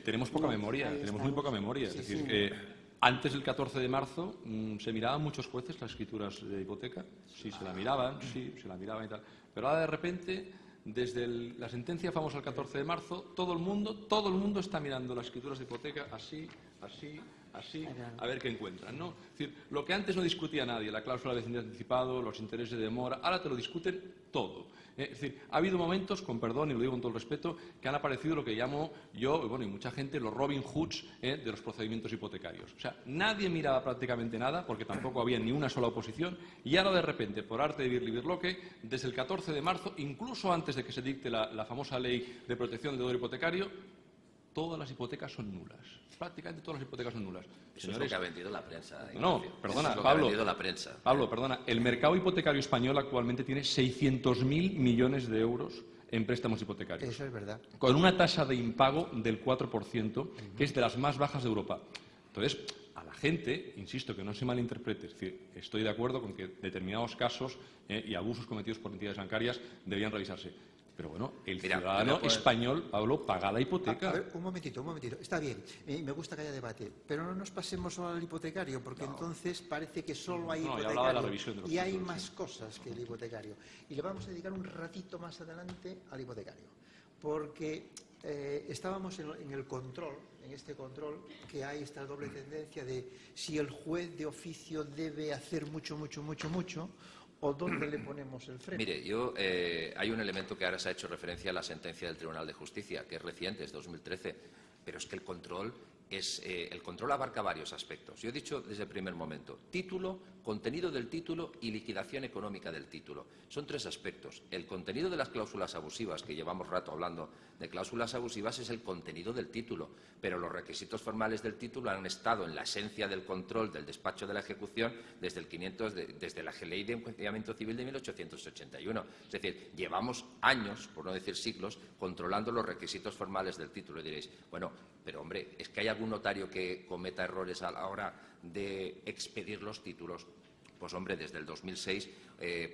tenemos poca memoria, tenemos muy poca memoria. Es decir, antes del 14 de marzo se miraban muchos jueces las escrituras de hipoteca, sí, se la miraban y tal, pero ahora de repente, desde la sentencia famosa del 14 de marzo, todo el mundo está mirando las escrituras de hipoteca así, a ver qué encuentran, ¿no? Es decir, lo que antes no discutía nadie, la cláusula de vecindad anticipado, los intereses de demora, ahora te lo discuten todo. Es decir, ha habido momentos, con perdón y lo digo con todo el respeto, que han aparecido lo que llamo yo, y mucha gente, los Robin Hoods de los procedimientos hipotecarios. O sea, nadie miraba prácticamente nada, porque tampoco había ni una sola oposición, y ahora de repente, por arte de birlibirloque, desde el 14 de marzo, incluso antes de que se dicte la famosa ley de protección del deudor hipotecario, todas las hipotecas son nulas. Prácticamente todas las hipotecas son nulas. Eso es lo que ha vendido la prensa. No, perdona, eso es lo Pablo. Que ha vendido la prensa. Pablo, perdona. El mercado hipotecario español actualmente tiene 600.000 millones de euros en préstamos hipotecarios. Eso es verdad. Con una tasa de impago del 4%, que es de las más bajas de Europa. Entonces, a la gente, insisto, que no se malinterprete, es decir, estoy de acuerdo con que determinados casos y abusos cometidos por entidades bancarias deberían revisarse. Pero bueno, el ciudadano español, Pablo, paga la hipoteca. A ver, un momentito. Está bien, me gusta que haya debate, pero no nos pasemos solo al hipotecario, porque entonces parece que solo hay hipotecario hablaba de la revisión de los y hay títulos, más cosas que el hipotecario. Y le vamos a dedicar un ratito más adelante al hipotecario, porque estábamos en el control, en este control, que hay esta doble tendencia de si el juez de oficio debe hacer mucho, o dónde le ponemos el freno. Mire, hay un elemento que ahora se ha hecho referencia a la sentencia del Tribunal de Justicia, que es reciente, es 2013, pero es que el control abarca varios aspectos. Yo he dicho desde el primer momento, título, contenido del título y liquidación económica del título. Son tres aspectos. El contenido de las cláusulas abusivas, que llevamos rato hablando de cláusulas abusivas, es el contenido del título, pero los requisitos formales del título han estado en la esencia del control del despacho de la ejecución desde la Ley de Enjuiciamiento Civil de 1881. Es decir, llevamos años, por no decir siglos, controlando los requisitos formales del título. Y diréis, bueno, pero hombre, ¿es que hay algún notario que cometa errores a la hora de expedir los títulos? Pues hombre, desde el 2006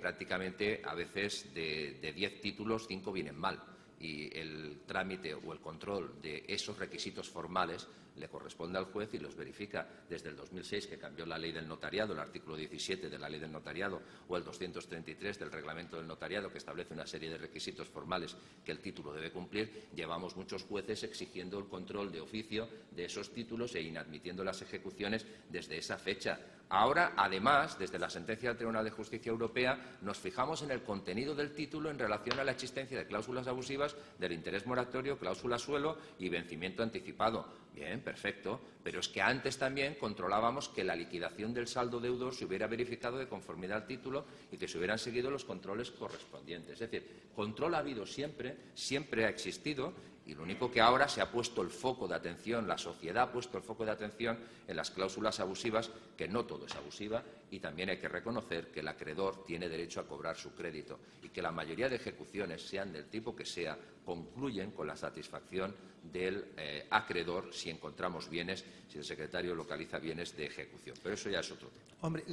prácticamente a veces de 10 títulos 5 vienen mal y el trámite o el control de esos requisitos formales le corresponde al juez y los verifica. Desde el 2006, que cambió la ley del notariado, el artículo 17 de la ley del notariado o el 233 del reglamento del notariado, que establece una serie de requisitos formales que el título debe cumplir, llevamos muchos jueces exigiendo el control de oficio de esos títulos e inadmitiendo las ejecuciones desde esa fecha. Ahora, además, desde la sentencia del Tribunal de Justicia Europea, nos fijamos en el contenido del título en relación a la existencia de cláusulas abusivas del interés moratorio, cláusula suelo y vencimiento anticipado. Bien, perfecto, pero es que antes también controlábamos que la liquidación del saldo deudor se hubiera verificado de conformidad al título y que se hubieran seguido los controles correspondientes. Es decir, control ha habido siempre, siempre ha existido, y lo único que ahora se ha puesto el foco de atención, la sociedad ha puesto el foco de atención en las cláusulas abusivas, que no todo es abusiva, y también hay que reconocer que el acreedor tiene derecho a cobrar su crédito y que la mayoría de ejecuciones, sean del tipo que sea, concluyen con la satisfacción del acreedor si encontramos bienes, si el secretario localiza bienes de ejecución. Pero eso ya es otro tema. Hombre,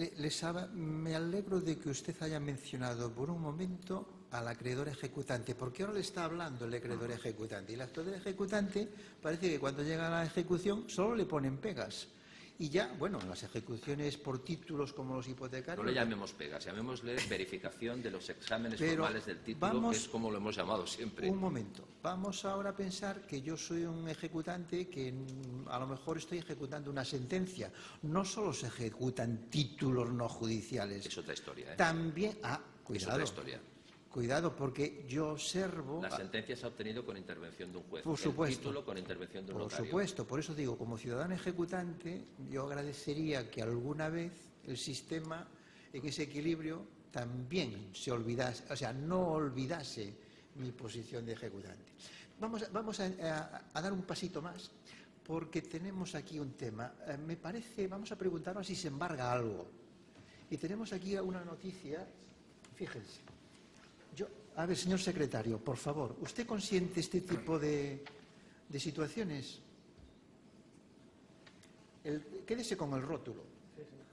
me alegro de que usted haya mencionado por un momento al acreedor ejecutante, porque ahora le está hablando el acreedor ejecutante. Y el acreedor ejecutante parece que cuando llega a la ejecución solo le ponen pegas. Y ya, bueno, en las ejecuciones por títulos como los hipotecarios... No le llamemos pegas, llamémosle verificación de los exámenes formales del título, que es como lo hemos llamado siempre. Un momento, vamos ahora a pensar que yo soy un ejecutante que a lo mejor estoy ejecutando una sentencia. No solo se ejecutan títulos no judiciales. Es otra historia, ¿eh? También... cuidado. Es otra historia. Cuidado, porque yo observo... La sentencia se ha obtenido con intervención de un juez. Por supuesto. El título con intervención de un notario. Por supuesto. Por eso digo, como ciudadano ejecutante, yo agradecería que alguna vez el sistema, en ese equilibrio, también se olvidase, o sea, no olvidase mi posición de ejecutante. Vamos a dar un pasito más, porque tenemos aquí un tema. Me parece, vamos a preguntarnos si se embarga algo. Y tenemos aquí una noticia, fíjense. A ver, señor secretario, por favor, ¿usted consiente este tipo de situaciones? Quédese con el rótulo.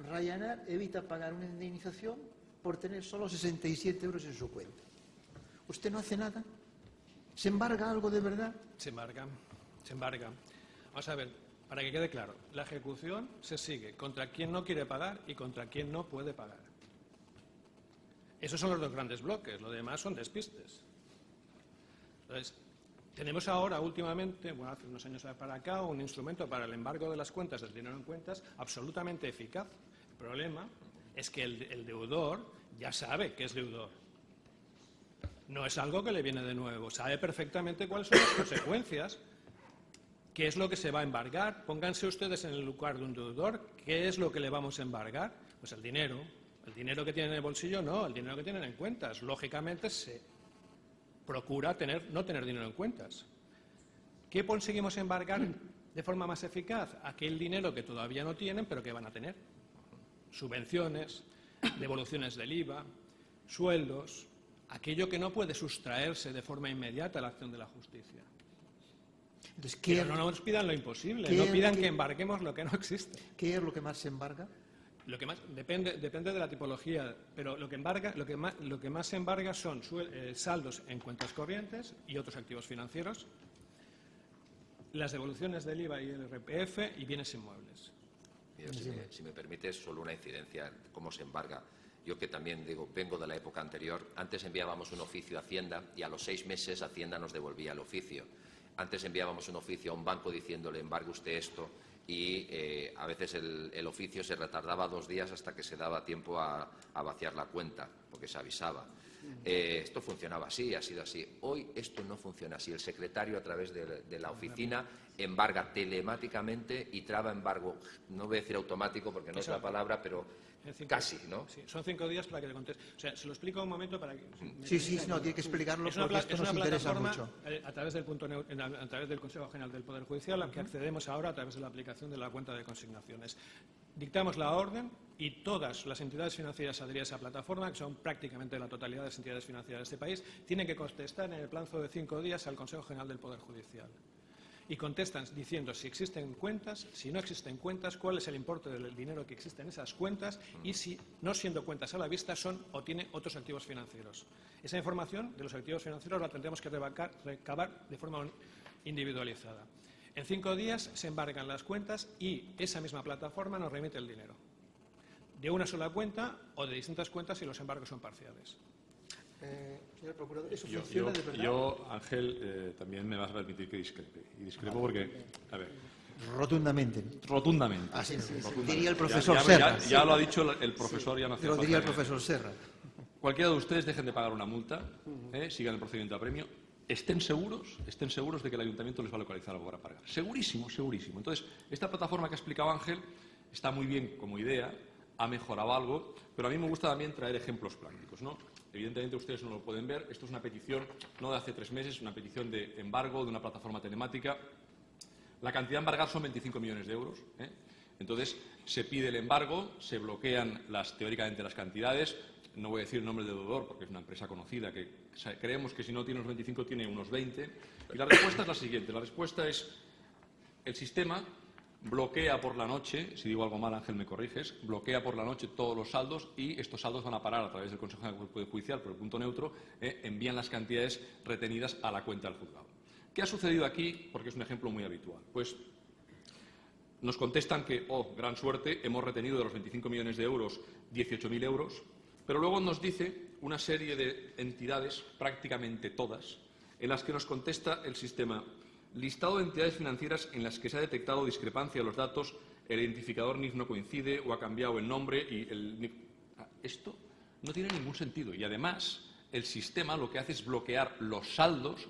Ryanair evita pagar una indemnización por tener solo 67 euros en su cuenta. ¿Usted no hace nada? ¿Se embarga algo de verdad? Se embarga. Vamos a ver, para que quede claro, la ejecución se sigue contra quien no quiere pagar y contra quien no puede pagar. Esos son los dos grandes bloques, lo demás son despistes. Entonces, tenemos ahora últimamente, bueno, hace unos años para acá, un instrumento para el embargo de las cuentas, del dinero en cuentas, absolutamente eficaz. El problema es que el deudor ya sabe que es deudor. No es algo que le viene de nuevo, sabe perfectamente cuáles son las consecuencias, qué es lo que se va a embargar. Pónganse ustedes en el lugar de un deudor, ¿qué es lo que le vamos a embargar? Pues el dinero. El dinero que tienen en el bolsillo no, el dinero que tienen en cuentas. Lógicamente se procura no tener dinero en cuentas. ¿Qué conseguimos embargar de forma más eficaz? Aquel dinero que todavía no tienen, pero que van a tener. Subvenciones, devoluciones del IVA, sueldos, aquello que no puede sustraerse de forma inmediata a la acción de la justicia. Entonces, Pero no nos pidan lo imposible, no pidan que embarguemos lo que no existe. ¿Qué es lo que más se embarga? Lo que más depende de la tipología, pero lo que más se embarga son saldos en cuentas corrientes y otros activos financieros, las devoluciones del IVA y el IRPF y bienes inmuebles. Si me permites, solo una incidencia en cómo se embarga. Yo que también vengo de la época anterior, antes enviábamos un oficio a Hacienda y a los 6 meses Hacienda nos devolvía el oficio. Antes enviábamos un oficio a un banco diciéndole embargue usted esto y a veces el oficio se retardaba 2 días hasta que se daba tiempo a vaciar la cuenta, porque se avisaba. Esto funcionaba así, ha sido así. Hoy esto no funciona así. El secretario, a través de la oficina, embarga telemáticamente y traba embargo, no voy a decir automático porque no es la palabra, pero casi, ¿no? Sí, son 5 días para que te conteste. O sea, se lo explico un momento para que... Sí, no, tiene que explicarlo porque esto nos interesa mucho. A través del Consejo General del Poder Judicial, al que accedemos ahora a través de la aplicación de la cuenta de consignaciones. Dictamos la orden y todas las entidades financieras adheridas a esa plataforma, que son prácticamente la totalidad de las entidades financieras de este país, tienen que contestar en el plazo de 5 días al Consejo General del Poder Judicial. Y contestan diciendo si existen cuentas, si no existen cuentas, cuál es el importe del dinero que existe en esas cuentas y si, no siendo cuentas a la vista, son o tienen otros activos financieros. Esa información de los activos financieros la tendremos que recabar de forma individualizada. En 5 días se embargan las cuentas y esa misma plataforma nos remite el dinero. De una sola cuenta o de distintas cuentas si los embargos son parciales. Señor Procurador, ¿eso funciona de verdad? Yo, Ángel, también me vas a permitir que discrepe. Y discrepo porque, a ver... Rotundamente. Rotundamente. Así Rotundamente. diría el profesor Serra. Ya lo ha dicho el profesor, ya no hace Lo falta diría el que- profesor Serra. Cualquiera de ustedes dejen de pagar una multa, sigan el procedimiento de apremio, estén seguros de que el ayuntamiento les va a localizar algo para pagar. Segurísimo, segurísimo. Entonces, esta plataforma que ha explicado Ángel está muy bien como idea, ha mejorado algo, pero a mí me gusta también traer ejemplos prácticos, ¿no? Evidentemente ustedes no lo pueden ver. Esto es una petición no de hace 3 meses, una petición de embargo de una plataforma telemática. La cantidad a embargar son 25 millones de euros. Entonces, se pide el embargo, se bloquean teóricamente las cantidades. No voy a decir el nombre del deudor porque es una empresa conocida que creemos que si no tiene unos 25 tiene unos 20. Y la respuesta es la siguiente. La respuesta es el sistema bloquea por la noche, si digo algo mal, Ángel, me corriges, bloquea por la noche todos los saldos y estos saldos van a parar a través del Consejo General del Poder Judicial por el punto neutro, envían las cantidades retenidas a la cuenta del juzgado. ¿Qué ha sucedido aquí? Porque es un ejemplo muy habitual. Pues nos contestan que, gran suerte, hemos retenido de los 25 millones de euros 18.000 euros, pero luego nos dice una serie de entidades, prácticamente todas, en las que nos contesta el sistema: listado de entidades financieras en las que se ha detectado discrepancia en los datos, el identificador NIF no coincide o ha cambiado el nombre y el NIF... Esto no tiene ningún sentido y además el sistema lo que hace es bloquear los saldos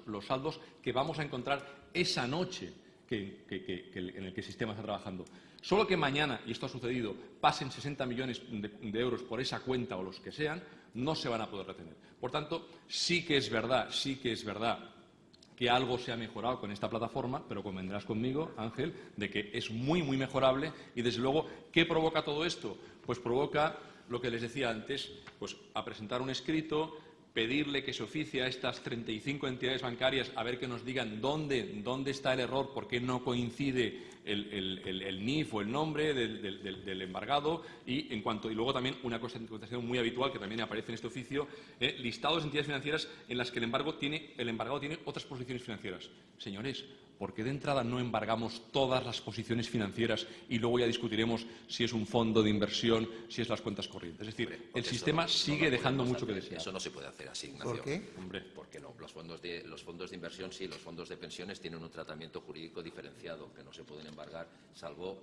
que vamos a encontrar esa noche en el que el sistema está trabajando. Solo que mañana, y esto ha sucedido, pasen 60 millones de euros por esa cuenta o los que sean, no se van a poder retener. Por tanto, sí que es verdad que algo se ha mejorado con esta plataforma, pero convendrás conmigo, Ángel, de que es muy, muy mejorable y, desde luego, ¿qué provoca todo esto? Pues provoca lo que les decía antes, pues a presentar un escrito, pedirle que se oficie a estas 35 entidades bancarias a ver que nos digan dónde está el error, por qué no coincide el NIF o el nombre del embargado y luego también una contestación muy habitual que también aparece en este oficio, listados de entidades financieras en las que el embargado tiene otras posiciones financieras. Señores, ¿por qué de entrada no embargamos todas las posiciones financieras y luego ya discutiremos si es un fondo de inversión, si es las cuentas corrientes? Es decir, el sistema sigue dejando mucho que desear. Eso no se puede hacer así, Ignacio. ¿Por qué? Hombre, Porque no. Los fondos de inversión sí, los fondos de pensiones tienen un tratamiento jurídico diferenciado, que no se pueden embargar, salvo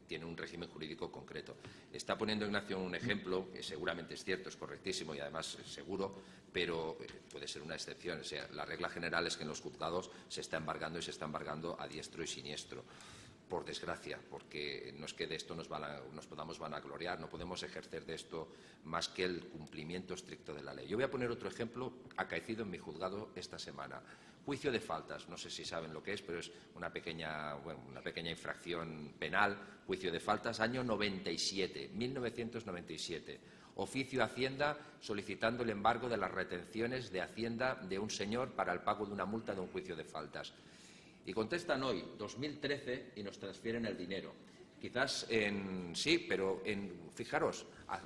tiene un régimen jurídico concreto. Está poniendo Ignacio un ejemplo que seguramente es cierto, es correctísimo y además seguro, pero puede ser una excepción. O sea, la regla general es que en los juzgados se está embargando y se está embargando a diestro y siniestro. por desgracia, porque no es que de esto nos podamos vanagloriar, no podemos ejercer de esto más que el cumplimiento estricto de la ley. Yo voy a poner otro ejemplo acaecido en mi juzgado esta semana. Juicio de faltas, no sé si saben lo que es, pero es una pequeña infracción penal. Juicio de faltas, año 1997. Oficio a Hacienda solicitando el embargo de las retenciones de Hacienda de un señor para el pago de una multa de un juicio de faltas. Y contestan hoy, 2013, y nos transfieren el dinero. Quizás sí, pero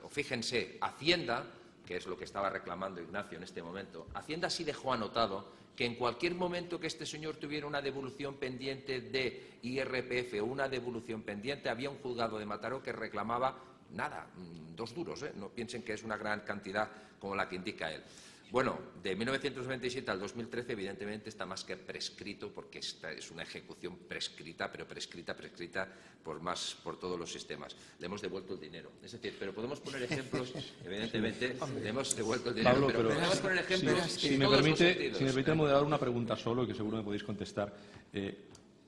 fíjense, Hacienda, que es lo que estaba reclamando Ignacio en este momento, Hacienda sí dejó anotado que en cualquier momento que este señor tuviera una devolución pendiente de IRPF o una devolución pendiente, había un juzgado de Mataró que reclamaba nada, 2 duros, no piensen que es una gran cantidad como la que indica él. Bueno, de 1997 al 2013, evidentemente, está más que prescrito, porque esta es una ejecución prescrita, pero prescrita por todos los sistemas. Le hemos devuelto el dinero. Es decir, pero podemos poner ejemplos, evidentemente, le hemos devuelto el dinero, Pablo, pero podemos poner ejemplos. Si me permite moderar una pregunta solo, que seguro me podéis contestar.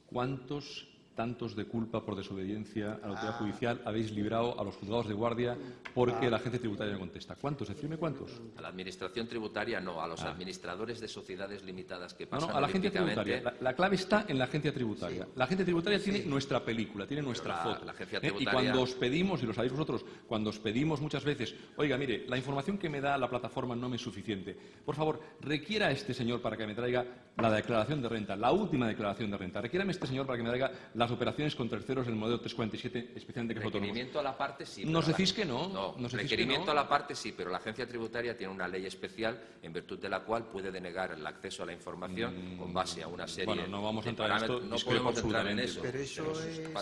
¿Cuántos tantos de culpa por desobediencia a la autoridad judicial habéis librado a los juzgados de guardia porque la agencia tributaria no contesta? ¿Cuántos? Decidme cuántos. A la administración tributaria no, a los administradores de sociedades limitadas que pasan a la agencia tributaria. La clave está en la agencia tributaria. Sí. La agencia tributaria tiene nuestra película, tiene nuestra foto. La agencia tributaria... Y cuando os pedimos, y lo sabéis vosotros, cuando os pedimos muchas veces, oiga, mire, la información que me da la plataforma no me es suficiente. Por favor, requiera a este señor para que me traiga la declaración de renta, la última declaración de renta. Requiérame a este señor para que me traiga las operaciones con terceros del modelo 347, especialmente que es autónomo. Requerimiento a la parte sí. ¿Nos decís que no? No, requerimiento a la parte sí, pero la agencia tributaria tiene una ley especial en virtud de la cual puede denegar el acceso a la información con base a una serie de no vamos a entrar en esto, no podemos entrar en eso. Pero eso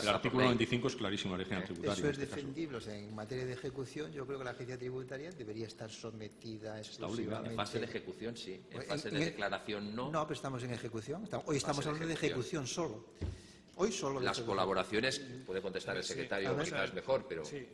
el artículo 95 es clarísimo, la agencia tributaria. Eso es defendible. O sea, en materia de ejecución, yo creo que la agencia tributaria debería estar sometida exclusivamente. En fase de ejecución sí, en fase de declaración no. No, pero estamos en ejecución. Hoy estamos hablando de ejecución solo. Hoy solo las colaboraciones, puede contestar el secretario, quizás mejor, pero... Sí,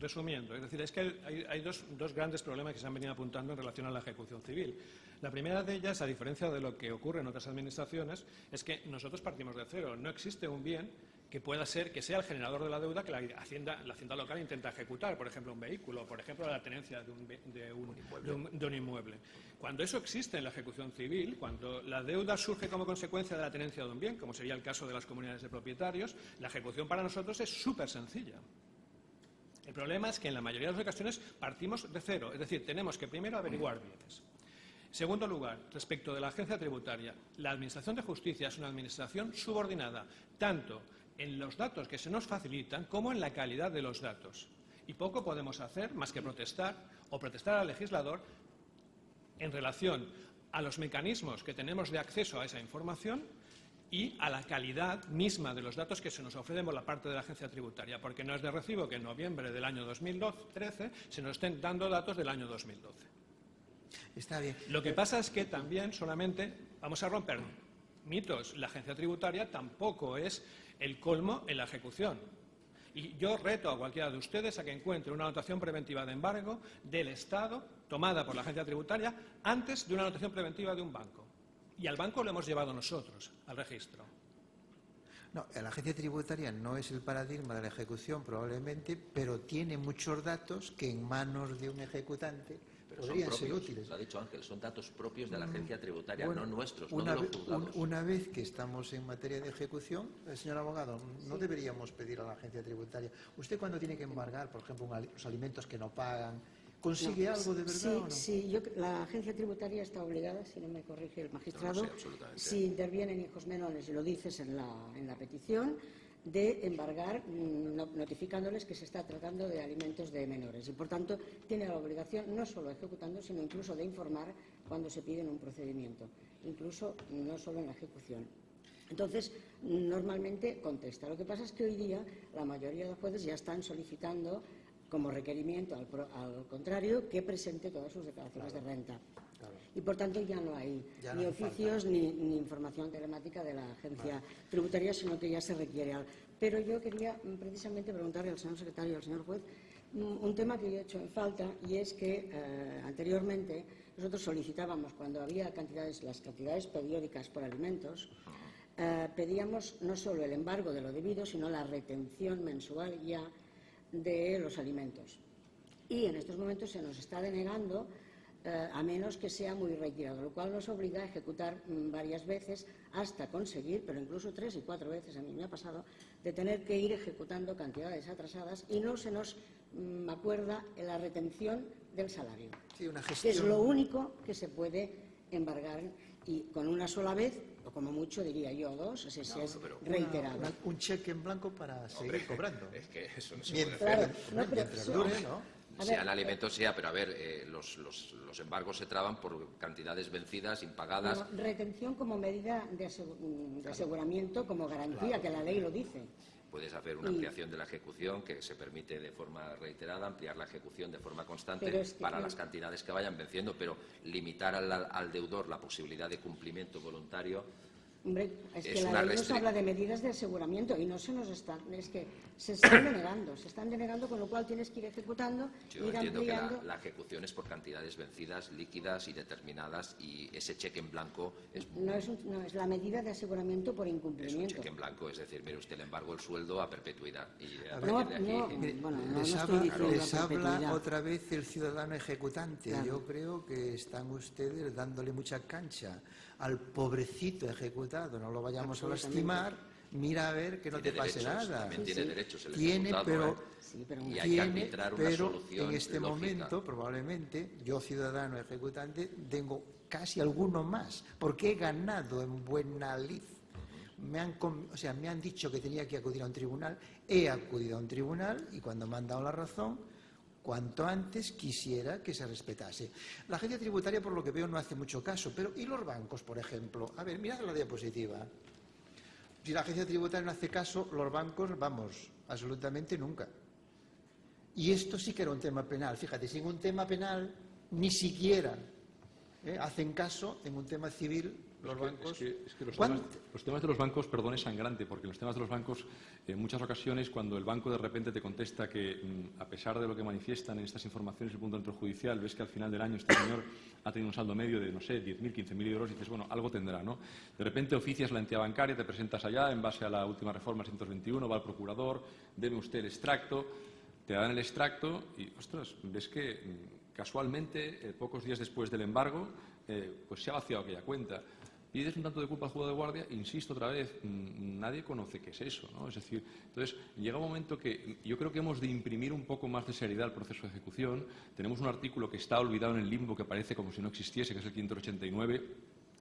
resumiendo, es decir, es que hay dos grandes problemas que se han venido apuntando en relación a la ejecución civil. La primera de ellas, a diferencia de lo que ocurre en otras administraciones, es que nosotros partimos de cero. No existe un bien que pueda ser, que sea el generador de la deuda que la Hacienda local intenta ejecutar, por ejemplo, un vehículo, por ejemplo, la tenencia de un inmueble. Cuando eso existe en la ejecución civil, cuando la deuda surge como consecuencia de la tenencia de un bien, como sería el caso de las comunidades de propietarios, la ejecución para nosotros es súper sencilla. El problema es que en la mayoría de las ocasiones partimos de cero, es decir, tenemos que primero averiguar bienes. En segundo lugar, respecto de la agencia tributaria, la Administración de Justicia es una administración subordinada, tanto en los datos que se nos facilitan como en la calidad de los datos. Y poco podemos hacer más que protestar o protestar al legislador en relación a los mecanismos que tenemos de acceso a esa información y a la calidad misma de los datos que se nos ofrecen por la parte de la agencia tributaria, porque no es de recibo que en noviembre del año 2013 se nos estén dando datos del año 2012. Está bien. Lo que pasa es que también solamente vamos a romper mitos. La agencia tributaria tampoco es el colmo en la ejecución. Y yo reto a cualquiera de ustedes a que encuentre una anotación preventiva de embargo del Estado tomada por la agencia tributaria antes de una anotación preventiva de un banco. Y al banco lo hemos llevado nosotros, al registro. No, la agencia tributaria no es el paradigma de la ejecución probablemente, pero tiene muchos datos que en manos de un ejecutante podrían ser útiles. Lo ha dicho Ángel, son datos propios de la agencia tributaria, no nuestros, no de los juzgados. Una vez que estamos en materia de ejecución, señor abogado, no deberíamos pedir a la agencia tributaria. ¿Usted cuando tiene que embargar, por ejemplo, los alimentos que no pagan, consigue algo de verdad o no? Sí, la agencia tributaria está obligada, si no me corrige el magistrado, si intervienen hijos menores, y lo dices en la petición, de embargar notificándoles que se está tratando de alimentos de menores y por tanto tiene la obligación no solo ejecutando sino incluso de informar cuando se pide en un procedimiento, incluso no solo en la ejecución. Entonces, normalmente contesta. Lo que pasa es que hoy día la mayoría de jueces ya están solicitando como requerimiento al contrario que presente todas sus declaraciones de renta. Y por tanto ya no hay ni oficios ni información telemática de la agencia tributaria, sino que ya se requiere algo. Pero yo quería precisamente preguntarle al señor secretario y al señor juez un tema que yo he hecho en falta, y es que anteriormente nosotros solicitábamos, cuando había las cantidades periódicas por alimentos, pedíamos no solo el embargo de lo debido, sino la retención mensual ya de los alimentos. Y en estos momentos se nos está denegando a menos que sea muy reiterado, lo cual nos obliga a ejecutar varias veces hasta conseguir, pero incluso 3 y 4 veces, a mí me ha pasado, de tener que ir ejecutando cantidades atrasadas y no se nos acuerda en la retención del salario, sí, una gestión, que es lo único que se puede embargar y con una sola vez, o como mucho diría yo 2, si es reiterado. Un cheque en blanco para seguir cobrando. Es que eso no se Mientras, puede hacer. Claro, no, pero mientras dure, ¿no? Sean alimentos, sea, pero a ver, los embargos se traban por cantidades vencidas, impagadas. Como retención como medida de aseguramiento, como garantía, que la ley lo dice. Puedes hacer una ampliación de la ejecución que se permite de forma reiterada, ampliar la ejecución de forma constante para las cantidades que vayan venciendo, pero limitar al deudor la posibilidad de cumplimiento voluntario. Hombre, es que la ley nos habla de medidas de aseguramiento y no se nos están, es que se están denegando, con lo cual tienes que ir ejecutando, Yo ir entiendo ampliando. que la ejecución es por cantidades vencidas, líquidas y determinadas, y ese cheque en blanco es No es la medida de aseguramiento por incumplimiento. un cheque en blanco, es decir, mire usted, le embargo el sueldo a perpetuidad. Y a No, partir de aquí, no les estoy diciendo les habla perpetuidad. otra vez el ciudadano ejecutante. Claro. Yo creo que están ustedes dándole mucha cancha al pobrecito ejecutado. No lo vayamos a lastimar. Mira a ver que no te tiene pase derechos, nada. también tiene derechos el Tiene, ejecutado, pero, Sí, pero y hay que arbitrar una solución en este lógica. momento, probablemente, yo ciudadano ejecutante, tengo casi alguno más, porque he ganado en buena lid. Me han dicho que tenía que acudir a un tribunal, he acudido a un tribunal y cuando me han dado la razón, cuanto antes quisiera que se respetase. La agencia tributaria, por lo que veo, no hace mucho caso, pero ¿y los bancos, por ejemplo? A ver, mirad la diapositiva. Si la agencia tributaria no hace caso, los bancos, vamos, absolutamente nunca. Y esto sí que era un tema penal. Fíjate, sin un tema penal, ni siquiera hacen caso en un tema civil los bancos. Es que los temas de los bancos, perdón, es sangrante, porque los temas de los bancos, en muchas ocasiones, cuando el banco de repente te contesta que, a pesar de lo que manifiestan en estas informaciones el punto de encuentro judicial, ves que al final del año este señor ha tenido un saldo medio de, no sé, 10.000, 15.000 euros, y dices, bueno, algo tendrá, ¿no? De repente oficias la entidad bancaria, te presentas allá en base a la última reforma 121, va al procurador, deme usted el extracto, te dan el extracto y, ostras, ves que casualmente, pocos días después del embargo, pues se ha vaciado aquella cuenta. Pides un tanto de culpa al juzgado de guardia, insisto otra vez, nadie conoce qué es eso, ¿no? Es decir, entonces llega un momento que yo creo que hemos de imprimir un poco más de seriedad al proceso de ejecución. Tenemos un artículo que está olvidado en el limbo, que parece como si no existiese, que es el 589,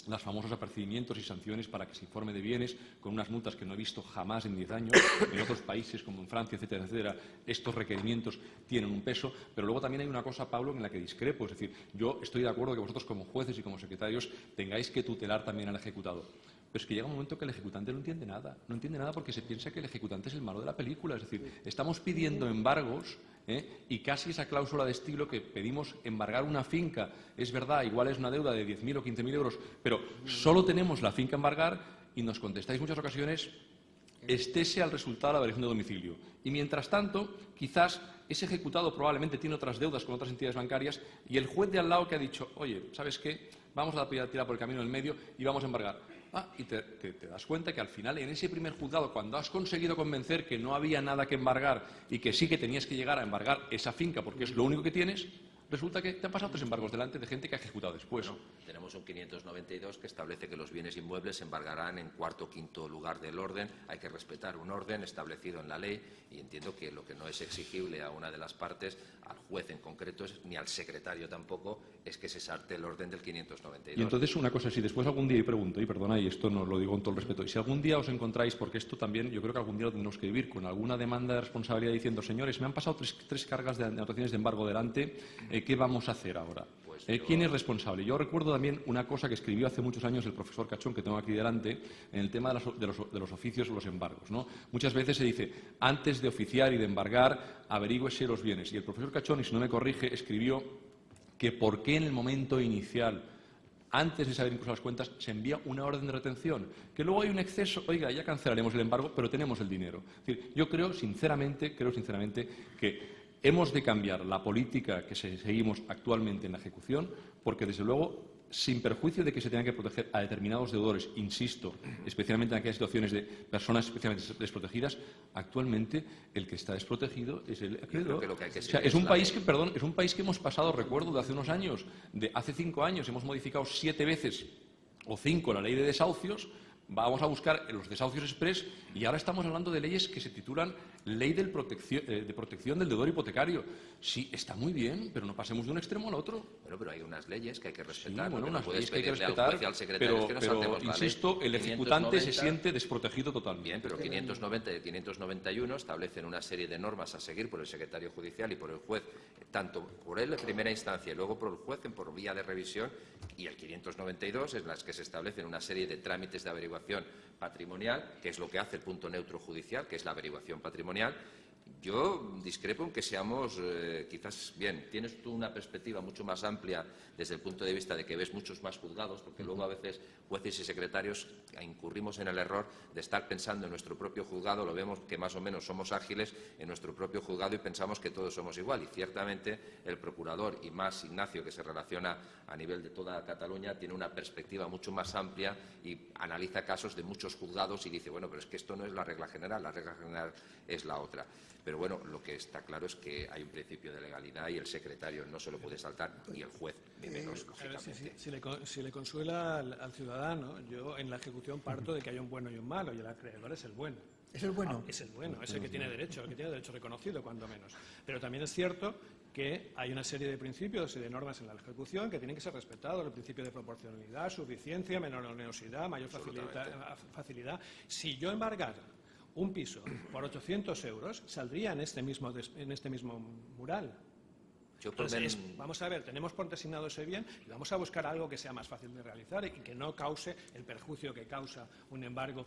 los famosos apercibimientos y sanciones para que se informe de bienes, con unas multas que no he visto jamás en 10 años. En otros países, como en Francia, etcétera, etcétera, estos requerimientos tienen un peso. Pero luego también hay una cosa, Pablo, en la que discrepo. Es decir, yo estoy de acuerdo que vosotros, como jueces y como secretarios, tengáis que tutelar también al ejecutado. Pero es que llega un momento que el ejecutante no entiende nada. No entiende nada porque se piensa que el ejecutante es el malo de la película. Es decir, estamos pidiendo embargos y casi esa cláusula de estilo que pedimos embargar una finca. Es verdad, igual es una deuda de 10.000 o 15.000 euros, pero solo tenemos la finca a embargar y nos contestáis muchas ocasiones, estése al resultado de la variación de domicilio. Y mientras tanto, quizás ese ejecutado probablemente tiene otras deudas con otras entidades bancarias y el juez de al lado que ha dicho, oye, ¿sabes qué? Vamos a tirar por el camino del medio y vamos a embargar. Y te das cuenta que al final, en ese primer juzgado, cuando has conseguido convencer que no había nada que embargar y que sí que tenías que llegar a embargar esa finca porque es lo único que tienes, resulta que te han pasado 3 embargos delante de gente que ha ejecutado después. Bueno, tenemos un 592 que establece que los bienes inmuebles se embargarán en cuarto o quinto lugar del orden. Hay que respetar un orden establecido en la ley y entiendo que lo que no es exigible a una de las partes, al juez en concreto, ni al secretario tampoco, es que se salte el orden del 592. Y entonces una cosa, si después algún día, y pregunto, y perdona, y esto no lo digo con todo el respeto, y si algún día os encontráis, porque esto también yo creo que algún día lo tendremos que vivir, con alguna demanda de responsabilidad diciendo, señores, me han pasado tres cargas de anotaciones de embargo delante, ¿qué vamos a hacer ahora? ¿Quién es responsable? Yo recuerdo también una cosa que escribió hace muchos años el profesor Cachón, que tengo aquí delante, en el tema de los oficios o los embargos, ¿no? Muchas veces se dice, antes de oficiar y de embargar, averígüese los bienes. Y el profesor Cachón, y si no me corrige, escribió que por qué en el momento inicial, antes de saber incluso las cuentas, se envía una orden de retención. Que luego hay un exceso, oiga, ya cancelaremos el embargo, pero tenemos el dinero. Es decir, yo creo sinceramente que hemos de cambiar la política que seguimos actualmente en la ejecución, porque desde luego sin perjuicio de que se tengan que proteger a determinados deudores, insisto, especialmente en aquellas situaciones de personas especialmente desprotegidas, actualmente el que está desprotegido es el acreedor. O sea, es un país que, perdón, es un país que hemos pasado, recuerdo, de hace unos años, de hace 5 años, hemos modificado 7 veces o 5 la ley de desahucios. Vamos a buscar los desahucios express y ahora estamos hablando de leyes que se titulan Ley de Protección del Deudor Hipotecario. Sí, está muy bien, pero no pasemos de un extremo al otro. Bueno, pero hay unas leyes que hay que respetar. Sí, bueno, unas leyes que hay que respetar, pero insisto, el ejecutante se siente desprotegido totalmente. Bien, pero 590 y 591 establecen una serie de normas a seguir por el secretario judicial y por el juez, tanto por él en primera instancia y luego por el juez por vía de revisión, y el 592 en las que se establecen una serie de trámites de averiguación patrimonial, que es lo que hace el punto neutro judicial, que es la averiguación patrimonial. Yo discrepo en que seamos, quizás, bien, tienes tú una perspectiva mucho más amplia desde el punto de vista de que ves muchos más juzgados, porque luego a veces jueces y secretarios incurrimos en el error de estar pensando en nuestro propio juzgado, lo vemos que más o menos somos ágiles en nuestro propio juzgado y pensamos que todos somos igual. Y ciertamente el procurador, y más Ignacio, que se relaciona a nivel de toda Cataluña, tiene una perspectiva mucho más amplia y analiza casos de muchos juzgados y dice, bueno, pero es que esto no es la regla general, la regla general es la otra. Pero bueno, lo que está claro es que hay un principio de legalidad y el secretario no se lo puede saltar, y el juez ni menos, lógicamente. Si le consuela al ciudadano, yo en la ejecución parto de que hay un bueno y un malo, y el acreedor es el bueno. ¿Es el bueno? Es el bueno, es el que tiene derecho, reconocido, cuando menos. Pero también es cierto que hay una serie de principios y de normas en la ejecución que tienen que ser respetados: el principio de proporcionalidad, suficiencia, menor onerosidad, mayor facilidad. Si yo embargara un piso por 800 euros, saldría en este mismo mural. Entonces, vamos a ver, tenemos por designado ese bien y vamos a buscar algo que sea más fácil de realizar y que no cause el perjuicio que causa un embargo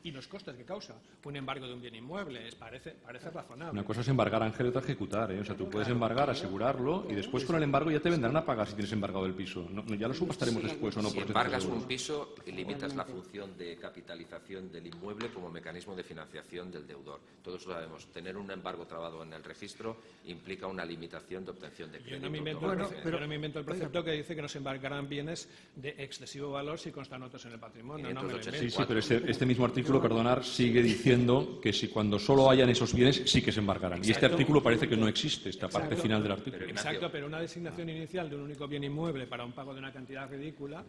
y los costes que causa un embargo de un bien inmueble. Parece razonable. Una cosa es embargar, Ángel, y otra ejecutar. O sea, tú puedes embargar, asegurarlo, y después con el embargo ya te vendrán a pagar si tienes embargado el piso. Ya lo subastaremos después o no. Si embargas un piso, limitas la función de capitalización del inmueble como mecanismo de financiación del deudor. Todos lo sabemos. Tener un embargo trabado en el registro implica una limitación de obtención de crédito. Yo no me invento el precepto que dice que no se embargarán bienes de excesivo valor si constan otros en el patrimonio. Sí, pero este mismo artículo, perdonar, sigue diciendo que si cuando solo hayan esos bienes sí que se embargarán. Exacto. Y este artículo parece que no existe, esta parte final del artículo. Exacto, pero una designación inicial de un único bien inmueble para un pago de una cantidad ridícula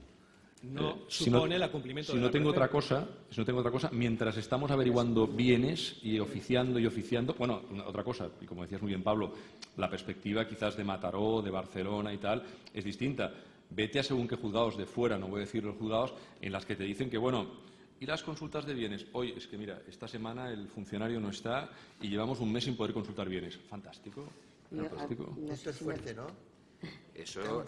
no supone el cumplimiento de la Si no tengo otra cosa, mientras estamos averiguando bienes y oficiando, bueno, otra cosa, y como decías muy bien, Pablo, la perspectiva quizás de Mataró, de Barcelona y tal, es distinta. Vete a según qué juzgados de fuera, no voy a decir los juzgados, en las que te dicen que, bueno, y las consultas de bienes. Hoy, es que mira, esta semana el funcionario no está y llevamos un mes sin poder consultar bienes. Fantástico. Fantástico. Esto es fuerte, ¿no? Eso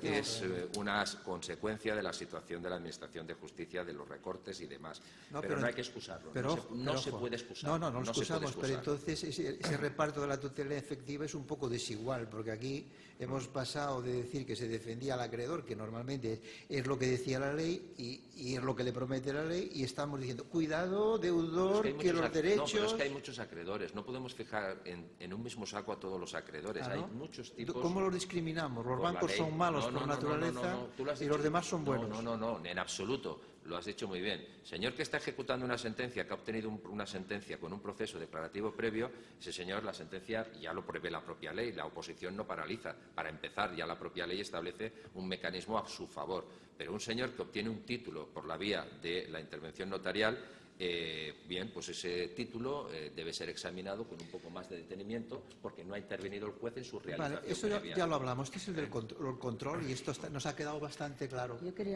es una consecuencia de la situación de la Administración de Justicia, de los recortes y demás. Pero no hay que excusarlo. No se puede excusar. No lo excusamos, pero entonces ese reparto de la tutela efectiva es un poco desigual, porque aquí hemos pasado de decir que se defendía al acreedor, que normalmente es lo que decía la ley y es lo que le promete la ley, y estamos diciendo, cuidado, deudor, que los derechos... No, pero es que hay muchos acreedores. No podemos fijar en un mismo saco a todos los acreedores. Hay muchos tipos... ¿Cómo los discriminamos? Los bancos son malos por naturaleza y los demás son buenos. No, en absoluto. Lo has dicho muy bien. Señor que está ejecutando una sentencia, que ha obtenido una sentencia con un proceso declarativo previo, ese señor, la sentencia ya lo prevé la propia ley. La oposición no paraliza. Para empezar, ya la propia ley establece un mecanismo a su favor. Pero un señor que obtiene un título por la vía de la intervención notarial, bien, pues ese título debe ser examinado con un poco más de detenimiento porque no ha intervenido el juez en su realización. Vale, eso ya lo hablamos. Este es el del control y esto nos ha quedado bastante claro. Yo quería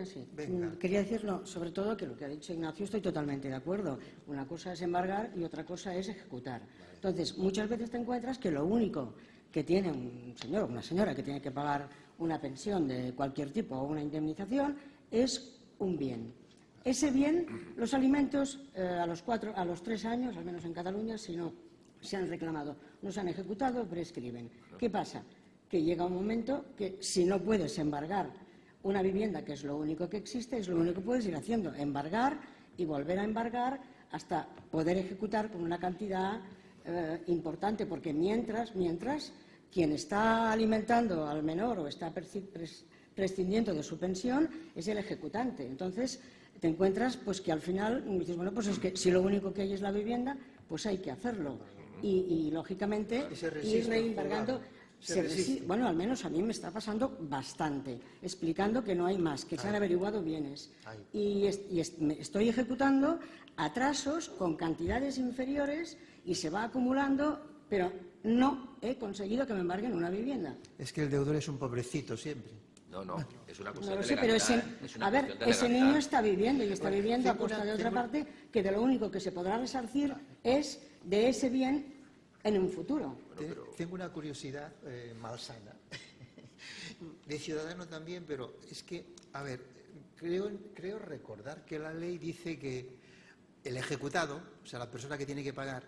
decirlo, sobre todo que lo que ha dicho Ignacio estoy totalmente de acuerdo. Una cosa es embargar y otra cosa es ejecutar. Entonces, muchas veces te encuentras que lo único que tiene un señor o una señora que tiene que pagar una pensión de cualquier tipo o una indemnización es un bien. Ese bien, los alimentos, a los 3 años, al menos en Cataluña, si no se han reclamado, no se han ejecutado, prescriben. ¿Qué pasa? Que llega un momento que si no puedes embargar una vivienda, que es lo único que existe, es lo único que puedes ir haciendo, embargar y volver a embargar hasta poder ejecutar con una cantidad importante, porque mientras quien está alimentando al menor o está prescindiendo de su pensión es el ejecutante. Entonces, te encuentras pues que al final dices, bueno, pues es que si lo único que hay es la vivienda, pues hay que hacerlo. Y lógicamente, ir reembargando. Bueno, al menos a mí me está pasando bastante, explicando que no hay más, que se han averiguado bienes. Y estoy ejecutando atrasos con cantidades inferiores y se va acumulando, pero no he conseguido que me embarguen una vivienda. Es que el deudor es un pobrecito siempre. No, es una cuestión No lo de sé, pero legalidad. ese niño está viviendo y está viviendo a costa de otra parte que de lo único que se podrá resarcir es de ese bien en un futuro. Tengo una curiosidad malsana, de ciudadano también, pero es que, a ver, creo recordar que la ley dice que el ejecutado, o sea, la persona que tiene que pagar,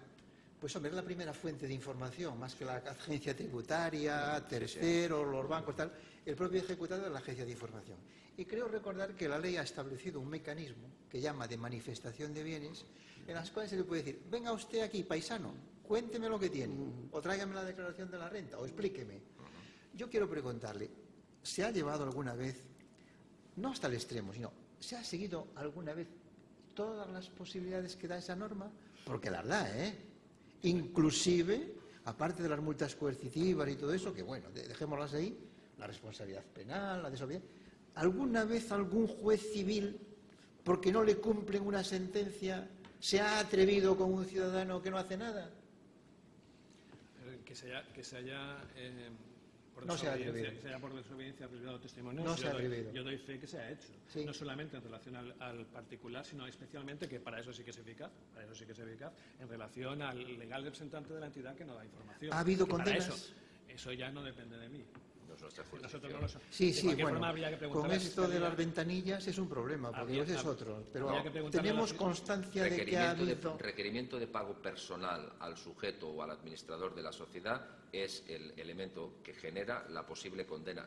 pues hombre, es la primera fuente de información, más que la agencia tributaria, terceros, los bancos, tal. El propio ejecutado es la agencia de información. Y creo recordar que la ley ha establecido un mecanismo que llama de manifestación de bienes, en las cuales se le puede decir, venga usted aquí, paisano, cuénteme lo que tiene, o tráigame la declaración de la renta, o explíqueme. Yo quiero preguntarle, ¿se ha llevado alguna vez, no hasta el extremo, sino, ¿se ha seguido alguna vez todas las posibilidades que da esa norma? Porque las da, inclusive, aparte de las multas coercitivas y todo eso, que bueno, dejémoslas ahí, la responsabilidad penal, la desobediencia. ¿Alguna vez algún juez civil, porque no le cumplen una sentencia, se ha atrevido con un ciudadano que no hace nada? Que se haya por no se ha atrevido. Que se haya por desobediencia privado testimonio. No se ha atrevido. Yo doy fe que se ha hecho. Sí. No solamente en relación al particular, sino especialmente, que para eso sí que es eficaz, en relación al legal representante de la entidad que no da información. ¿Ha habido condenas? Eso ya no depende de mí. Nosotros no lo sabemos. Sí, bueno, con esto de las ventanillas es un problema, porque ese es otro. Pero tenemos constancia de que ha habido... Requerimiento de pago personal al sujeto o al administrador de la sociedad es el elemento que genera la posible condena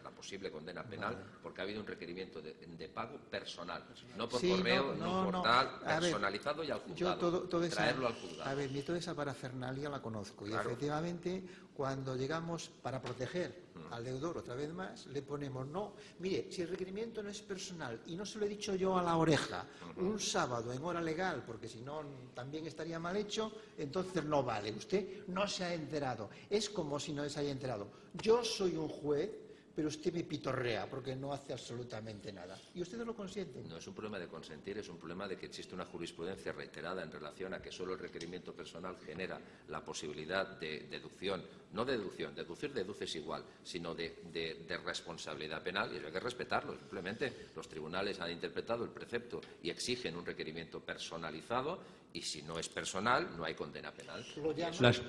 penal, porque ha habido un requerimiento de pago personal, no por correo, no portal, personalizado y al juzgado. Traerlo al juzgado. A ver, toda esa parafernalia la conozco, claro. Y efectivamente, cuando llegamos para proteger al deudor, otra vez más, le ponemos, no, mire, si el requerimiento no es personal y no se lo he dicho yo a la oreja un sábado en hora legal, porque si no también estaría mal hecho, entonces no vale, usted no se ha enterado. Es como si no se haya enterado. Yo soy un juez, pero usted me pitorrea porque no hace absolutamente nada. ¿Y ustedes lo consienten? No es un problema de consentir, es un problema de que existe una jurisprudencia reiterada en relación a que solo el requerimiento personal genera la posibilidad de deducción, no de deducción, deduces igual, sino de responsabilidad penal, y eso hay que respetarlo. Simplemente los tribunales han interpretado el precepto y exigen un requerimiento personalizado, y si no es personal, no hay condena penal.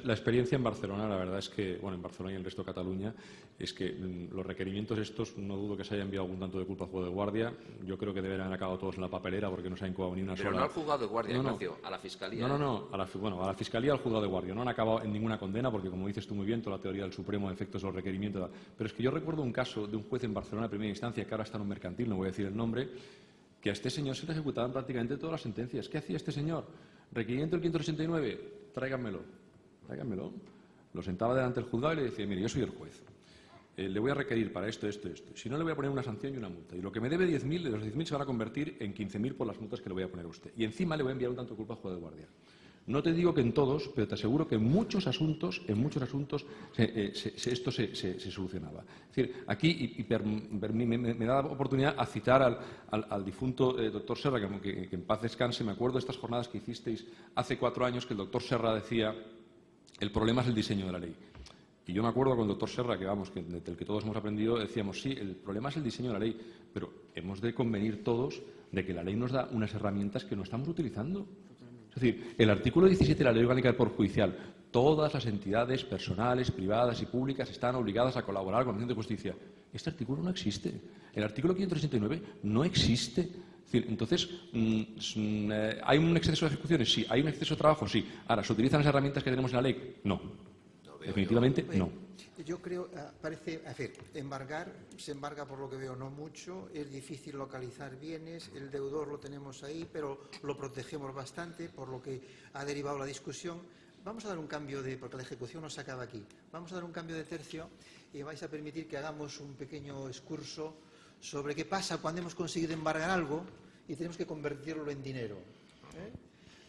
La experiencia en Barcelona, la verdad es que, bueno, en Barcelona y en el resto de Cataluña, es que los requerimientos estos, no dudo que se haya enviado algún tanto de culpa al juzgado de guardia. Yo creo que deben haber acabado todos en la papelera porque no se ha incubado ni una sola. Pero no al juzgado de guardia, Ignacio, a la fiscalía. No, a la fiscalía, al juzgado de guardia. No han acabado en ninguna condena porque, como dices tú muy bien, toda la teoría del Supremo, efectos de los requerimientos. Pero es que yo recuerdo un caso de un juez en Barcelona de primera instancia, que ahora está en un mercantil, no voy a decir el nombre, que a este señor se le ejecutaban prácticamente todas las sentencias. ¿Qué hacía este señor? Requerimiento del 589, tráiganmelo. Lo sentaba delante del juzgado y le decía, mire, yo soy el juez. Le voy a requerir para esto. Si no, le voy a poner una sanción y una multa. Y lo que me debe 10.000, de los 10.000 se van a convertir en 15.000 por las multas que le voy a poner a usted. Y encima le voy a enviar un tanto de culpa al juzgado de guardia. No te digo que en todos, pero te aseguro que en muchos asuntos esto se solucionaba. Es decir, aquí me da la oportunidad a citar al difunto doctor Serra, que en paz descanse. Me acuerdo de estas jornadas que hicisteis hace 4 años, que el doctor Serra decía, el problema es el diseño de la ley. Y yo me acuerdo con el doctor Serra, del que todos hemos aprendido, decíamos, sí, el problema es el diseño de la ley, pero hemos de convenir todos de que la ley nos da unas herramientas que no estamos utilizando. Es decir, el artículo 17 de la Ley Orgánica del Poder Judicial, todas las entidades personales, privadas y públicas están obligadas a colaborar con la Administración de Justicia. Este artículo no existe. El artículo 569 no existe. Es decir, entonces, ¿hay un exceso de ejecuciones? Sí. ¿Hay un exceso de trabajo? Sí. Ahora, ¿se utilizan las herramientas que tenemos en la ley? No. Definitivamente no. Yo creo, embargar, se embarga por lo que veo no mucho, es difícil localizar bienes, el deudor lo tenemos ahí, pero lo protegemos bastante, por lo que ha derivado la discusión. Vamos a dar un cambio porque la ejecución no se acaba aquí, vamos a dar un cambio de tercio y vais a permitir que hagamos un pequeño excurso sobre qué pasa cuando hemos conseguido embargar algo y tenemos que convertirlo en dinero.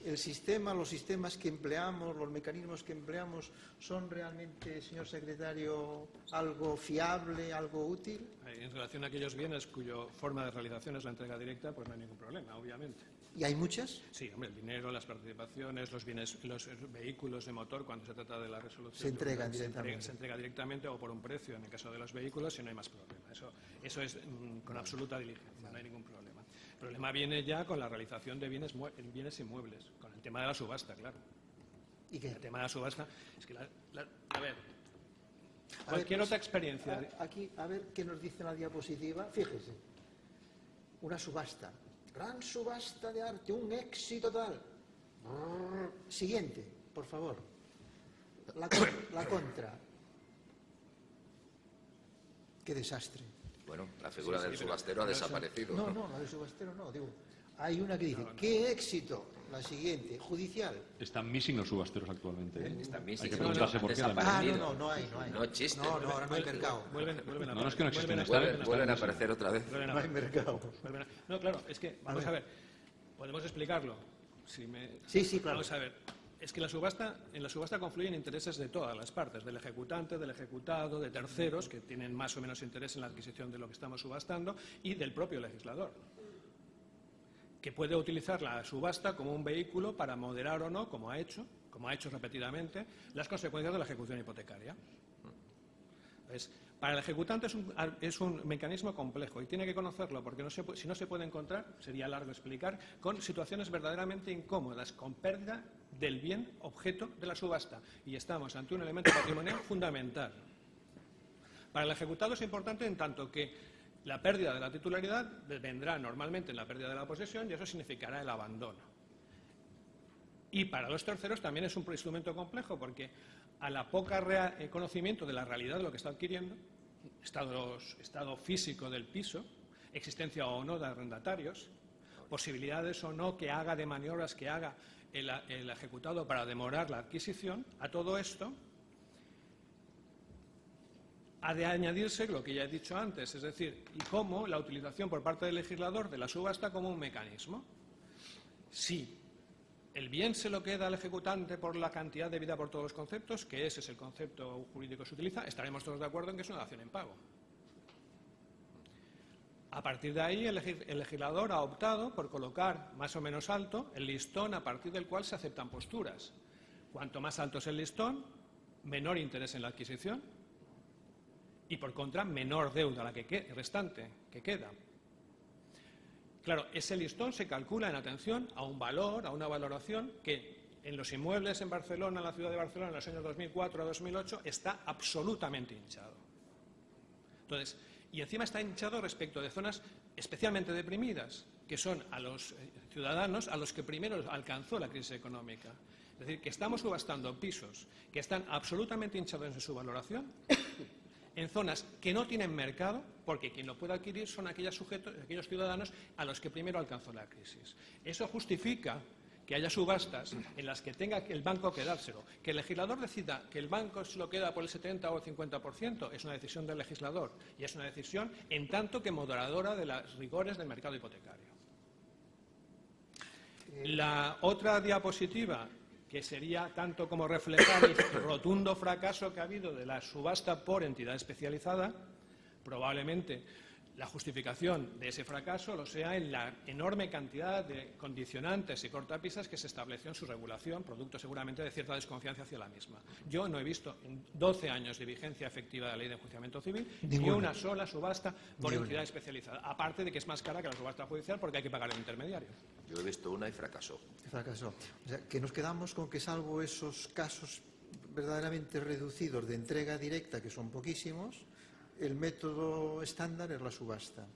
El sistema, los sistemas que empleamos, los mecanismos que empleamos, ¿son realmente, señor secretario, algo fiable, algo útil? En relación a aquellos bienes cuya forma de realización es la entrega directa, pues no hay ningún problema, obviamente. ¿Y hay muchas? Sí, hombre, el dinero, las participaciones, los bienes, los vehículos de motor, cuando se trata de la resolución. Se entregan directamente. Se entrega directamente o por un precio, en el caso de los vehículos, y no hay más problema. Eso es con absoluta diligencia, no hay ningún problema. El problema viene ya con la realización de bienes inmuebles, con el tema de la subasta, claro. ¿Y qué? El tema de la subasta es que, cualquier otra experiencia. Aquí, a ver qué nos dice la diapositiva. Fíjese, una subasta, gran subasta de arte, un éxito total. Siguiente, por favor. La contra. Qué desastre. Bueno, la figura del subastero ha desaparecido. No, la del subastero no, digo. Hay una que dice, qué éxito. La siguiente, judicial. Están missing los subasteros actualmente. Están missing. Hay que preguntarse por qué. No hay. No existe. No, ahora no hay mercado. No es que no existen. Vuelven a aparecer otra vez. No hay mercado. No, claro, es que, vamos a ver, podemos explicarlo. Sí, claro. Vamos a ver, es que en la subasta confluyen intereses de todas las partes, del ejecutante, del ejecutado, de terceros, que tienen más o menos interés en la adquisición de lo que estamos subastando, y del propio legislador, que puede utilizar la subasta como un vehículo para moderar o no, como ha hecho repetidamente, las consecuencias de la ejecución hipotecaria. Entonces, para el ejecutante es un mecanismo complejo y tiene que conocerlo, porque si no se puede encontrar, sería largo explicar, con situaciones verdaderamente incómodas, con pérdida del bien objeto de la subasta. Y estamos ante un elemento patrimonial fundamental. Para el ejecutado es importante en tanto que la pérdida de la titularidad vendrá normalmente en la pérdida de la posesión y eso significará el abandono. Y para los terceros también es un instrumento complejo porque a la poca conocimiento de la realidad de lo que está adquiriendo, estado físico del piso, existencia o no de arrendatarios, posibilidades o no que haga de maniobras que haga el ejecutado para demorar la adquisición, a todo esto ha de añadirse lo que ya he dicho antes, es decir, y cómo la utilización por parte del legislador de la subasta como un mecanismo. Si el bien se lo queda al ejecutante por la cantidad debida por todos los conceptos, que ese es el concepto jurídico que se utiliza, estaremos todos de acuerdo en que es una dación en pago. A partir de ahí, el legislador ha optado por colocar más o menos alto el listón a partir del cual se aceptan posturas. Cuanto más alto es el listón, menor interés en la adquisición y, por contra, menor deuda la que restante que queda. Claro, ese listón se calcula en atención a un valor, a una valoración que en los inmuebles en Barcelona, en la ciudad de Barcelona, en los años 2004 a 2008, está absolutamente hinchado. Entonces, y encima está hinchado respecto de zonas especialmente deprimidas, que son a los ciudadanos a los que primero alcanzó la crisis económica. Es decir, que estamos subastando pisos que están absolutamente hinchados en su valoración, en zonas que no tienen mercado, porque quien lo puede adquirir son aquellos ciudadanos a los que primero alcanzó la crisis. Eso justifica que haya subastas en las que tenga el banco que dárselo. Que el legislador decida que el banco se lo queda por el 70 o el 50% es una decisión del legislador y es una decisión en tanto que moderadora de los rigores del mercado hipotecario. La otra diapositiva, que sería tanto como reflejar el rotundo fracaso que ha habido de la subasta por entidad especializada, probablemente la justificación de ese fracaso lo sea en la enorme cantidad de condicionantes y cortapisas que se estableció en su regulación, producto seguramente de cierta desconfianza hacia la misma. Yo no he visto en 12 años de vigencia efectiva de la Ley de Enjuiciamiento Civil ni una sola subasta por entidad especializada, aparte de que es más cara que la subasta judicial porque hay que pagar el intermediario. Yo he visto una y fracasó. Fracasó. O sea, que nos quedamos con que salvo esos casos verdaderamente reducidos de entrega directa, que son poquísimos, el método estándar es la subasta.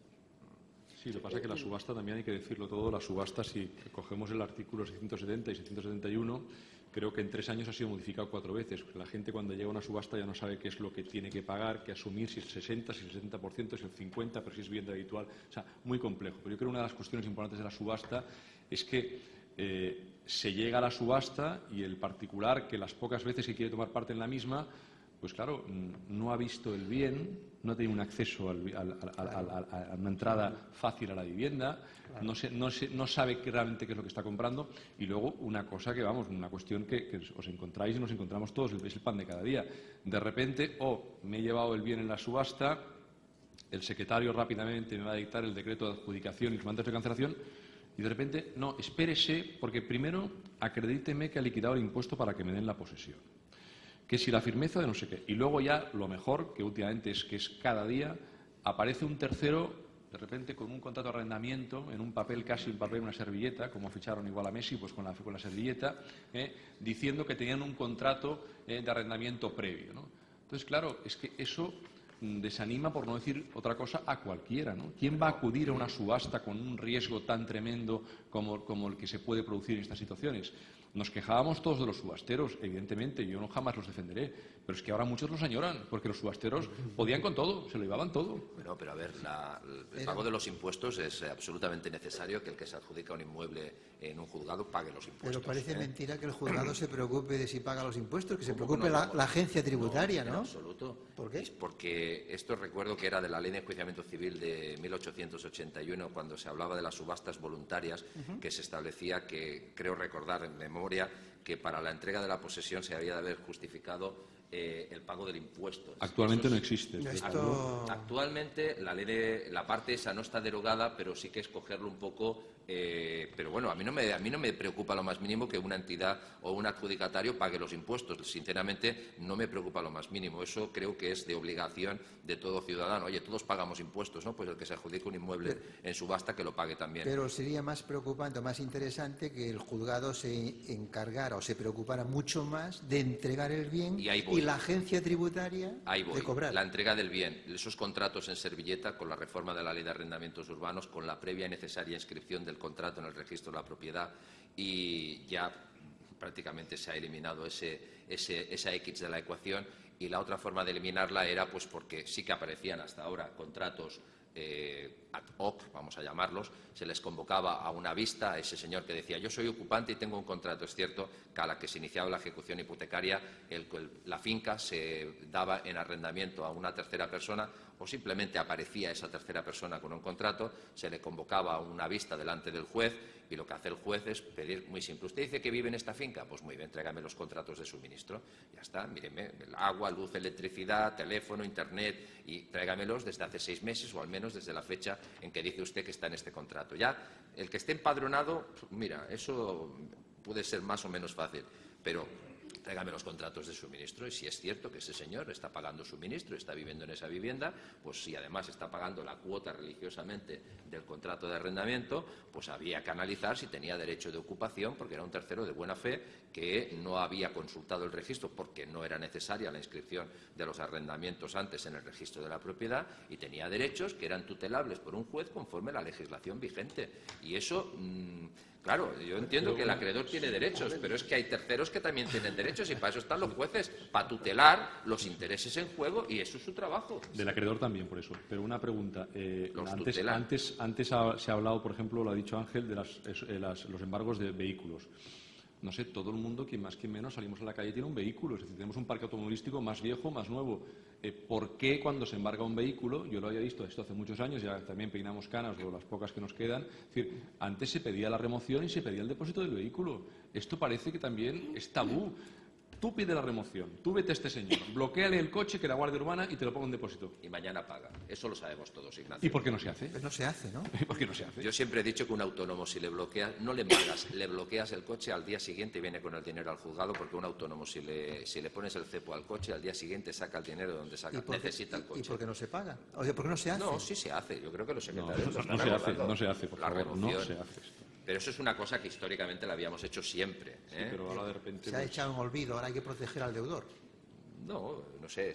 Sí, lo que pasa es que la subasta también hay que decirlo todo. La subasta, si cogemos el artículo 670 y 671, creo que en 3 años ha sido modificado 4 veces. Porque la gente cuando llega a una subasta ya no sabe qué es lo que tiene que pagar, qué asumir, si es el 60, si es el 70%, si es el 50%, pero si es vivienda habitual. O sea, muy complejo. Pero yo creo que una de las cuestiones importantes de la subasta es que se llega a la subasta y el particular, que las pocas veces que quiere tomar parte en la misma, pues claro, no ha visto el bien, no ha tenido un acceso a una entrada fácil a la vivienda, no sabe realmente qué es lo que está comprando. Y luego una cosa que, vamos, una cuestión que os encontráis y nos encontramos todos, es el pan de cada día. De repente, me he llevado el bien en la subasta, el secretario rápidamente me va a dictar el decreto de adjudicación y los mandatos de cancelación, y de repente, no, espérese, porque primero acredíteme que ha liquidado el impuesto para que me den la posesión. Que si la firmeza de no sé qué. Y luego ya lo mejor, que últimamente es cada día, aparece un tercero, de repente con un contrato de arrendamiento, en un papel, casi un papel, una servilleta, como ficharon igual a Messi, pues con la servilleta, diciendo que tenían un contrato de arrendamiento previo, ¿no? Entonces, claro, es que eso desanima, por no decir otra cosa, a cualquiera, ¿no? ¿Quién va a acudir a una subasta con un riesgo tan tremendo como el que se puede producir en estas situaciones? Nos quejábamos todos de los subasteros, evidentemente, yo jamás los defenderé, pero es que ahora muchos los añoran, porque los subasteros podían con todo, se lo llevaban todo. Bueno, pero a ver, el pago de los impuestos es absolutamente necesario, que el que se adjudica un inmueble en un juzgado pague los impuestos. Pero parece mentira que el juzgado se preocupe de si paga los impuestos, que se preocupe la agencia tributaria, ¿no? En absoluto. ¿Por qué? Porque esto recuerdo que era de la Ley de Enjuiciamiento Civil de 1881, cuando se hablaba de las subastas voluntarias, que se establecía que, creo recordar en memoria, que para la entrega de la posesión se había de haber justificado el pago del impuesto. Actualmente no existe. Actualmente la parte esa no está derogada, pero sí que es cogerlo un poco. Pero bueno, a mí no me preocupa lo más mínimo que una entidad o un adjudicatario pague los impuestos. Sinceramente, no me preocupa lo más mínimo. Eso creo que es de obligación de todo ciudadano. Oye, todos pagamos impuestos, ¿no? Pues el que se adjudique un inmueble en subasta, que lo pague también. Pero sería más preocupante o más interesante que el juzgado se encargara o se preocupara mucho más de entregar el bien y la agencia tributaria de cobrar. La entrega del bien, esos contratos en servilleta, con la reforma de la Ley de Arrendamientos Urbanos, con la previa y necesaria inscripción del contrato en el registro de la propiedad, y ya prácticamente se ha eliminado esa X de la ecuación. Y la otra forma de eliminarla era, pues, porque sí que aparecían hasta ahora contratos ad hoc, vamos a llamarlos, se les convocaba a una vista a ese señor que decía: yo soy ocupante y tengo un contrato. Es cierto que a la que se iniciaba la ejecución hipotecaria, la finca se daba en arrendamiento a una tercera persona, o simplemente aparecía esa tercera persona con un contrato, se le convocaba a una vista delante del juez, y lo que hace el juez es pedir, muy simple: ¿usted dice que vive en esta finca? Pues muy bien, tráigame los contratos de suministro. Ya está, míreme, agua, luz, electricidad, teléfono, internet, y tráigamelos desde hace 6 meses, o al menos desde la fecha en que dice usted que está en este contrato. Ya, el que esté empadronado, mira, eso puede ser más o menos fácil, pero tráigame los contratos de suministro, y si es cierto que ese señor está pagando suministro, está viviendo en esa vivienda, pues si además está pagando la cuota religiosamente del contrato de arrendamiento, pues había que analizar si tenía derecho de ocupación, porque era un tercero de buena fe que no había consultado el registro porque no era necesaria la inscripción de los arrendamientos antes en el registro de la propiedad, y tenía derechos que eran tutelables por un juez conforme a la legislación vigente. Y eso, claro, yo entiendo que el acreedor tiene derechos, pero es que hay terceros que también tienen derechos, y para eso están los jueces, para tutelar los intereses en juego, y eso es su trabajo. Del acreedor también, por eso. Pero una pregunta. Antes se ha hablado, por ejemplo, lo ha dicho Ángel, de los embargos de vehículos. No sé, todo el mundo, quien más quien menos, salimos a la calle, tiene un vehículo. Es decir, tenemos un parque automovilístico más viejo, más nuevo. ¿Por qué cuando se embarga un vehículo? Yo lo había visto esto hace muchos años, ya también peinamos canas, o las pocas que nos quedan. Es decir, antes se pedía la remoción y se pedía el depósito del vehículo. Esto parece que también es tabú. Tú pides la remoción, tú vete a este señor, bloquéale el coche, que la Guardia Urbana, y te lo pongo en depósito. Y mañana paga. Eso lo sabemos todos, Ignacio. ¿Y por qué no se hace? Pues no se hace, ¿no? ¿Y por qué no se hace? Yo siempre he dicho que un autónomo, si le bloqueas, no le embargas, le bloqueas el coche, al día siguiente viene con el dinero al juzgado, porque un autónomo, si le pones el cepo al coche, al día siguiente saca el dinero de donde saca. Necesita el coche. ¿Y por qué no se paga? O sea, ¿por qué no se hace? No, sí se hace. Yo creo que los secretarios no se hace, por favor, no se hace esto. Pero eso es una cosa que históricamente la habíamos hecho siempre. Sí, pero ahora de repente... Se ha echado en olvido, ahora hay que proteger al deudor. No sé,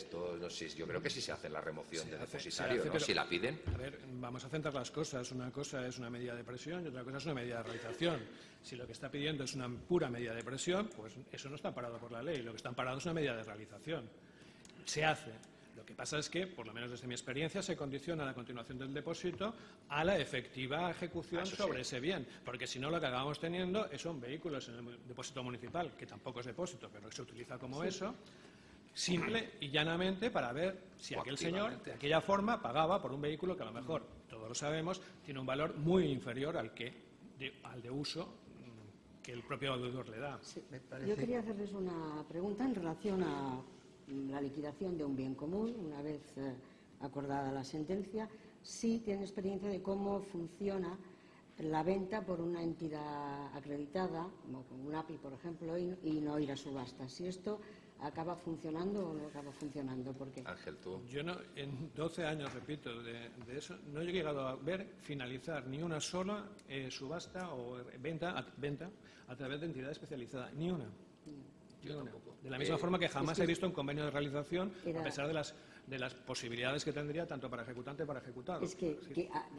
yo creo que sí se hace la remoción de depositario, ¿no? Si la piden. A ver, vamos a centrar las cosas. Una cosa es una medida de presión y otra cosa es una medida de realización. Si lo que está pidiendo es una pura medida de presión, pues eso no está amparado por la ley. Lo que está amparado es una medida de realización. Se hace. Lo que pasa es que, por lo menos desde mi experiencia, se condiciona la continuación del depósito a la efectiva ejecución sobre ese bien. Porque si no, lo que acabamos teniendo son vehículos en el depósito municipal, que tampoco es depósito, pero se utiliza como eso. simple y llanamente para ver si aquel señor, de aquella forma, pagaba por un vehículo que a lo mejor, todos lo sabemos, tiene un valor muy inferior al de uso que el propio deudor le da. Sí, yo quería hacerles una pregunta en relación a la liquidación de un bien común, una vez acordada la sentencia. Si tienen experiencia de cómo funciona la venta por una entidad acreditada, como un API, por ejemplo, y no ir a subasta. Si esto acaba funcionando o no acaba funcionando. Porque Ángel, tú. Yo no, en 12 años, repito, de eso, no he llegado a ver finalizar ni una sola subasta o venta a través de entidad especializada. Ni una. Yo tampoco. De la misma forma que jamás he visto un convenio de realización, a pesar de las posibilidades que tendría tanto para ejecutante como para ejecutado. Es que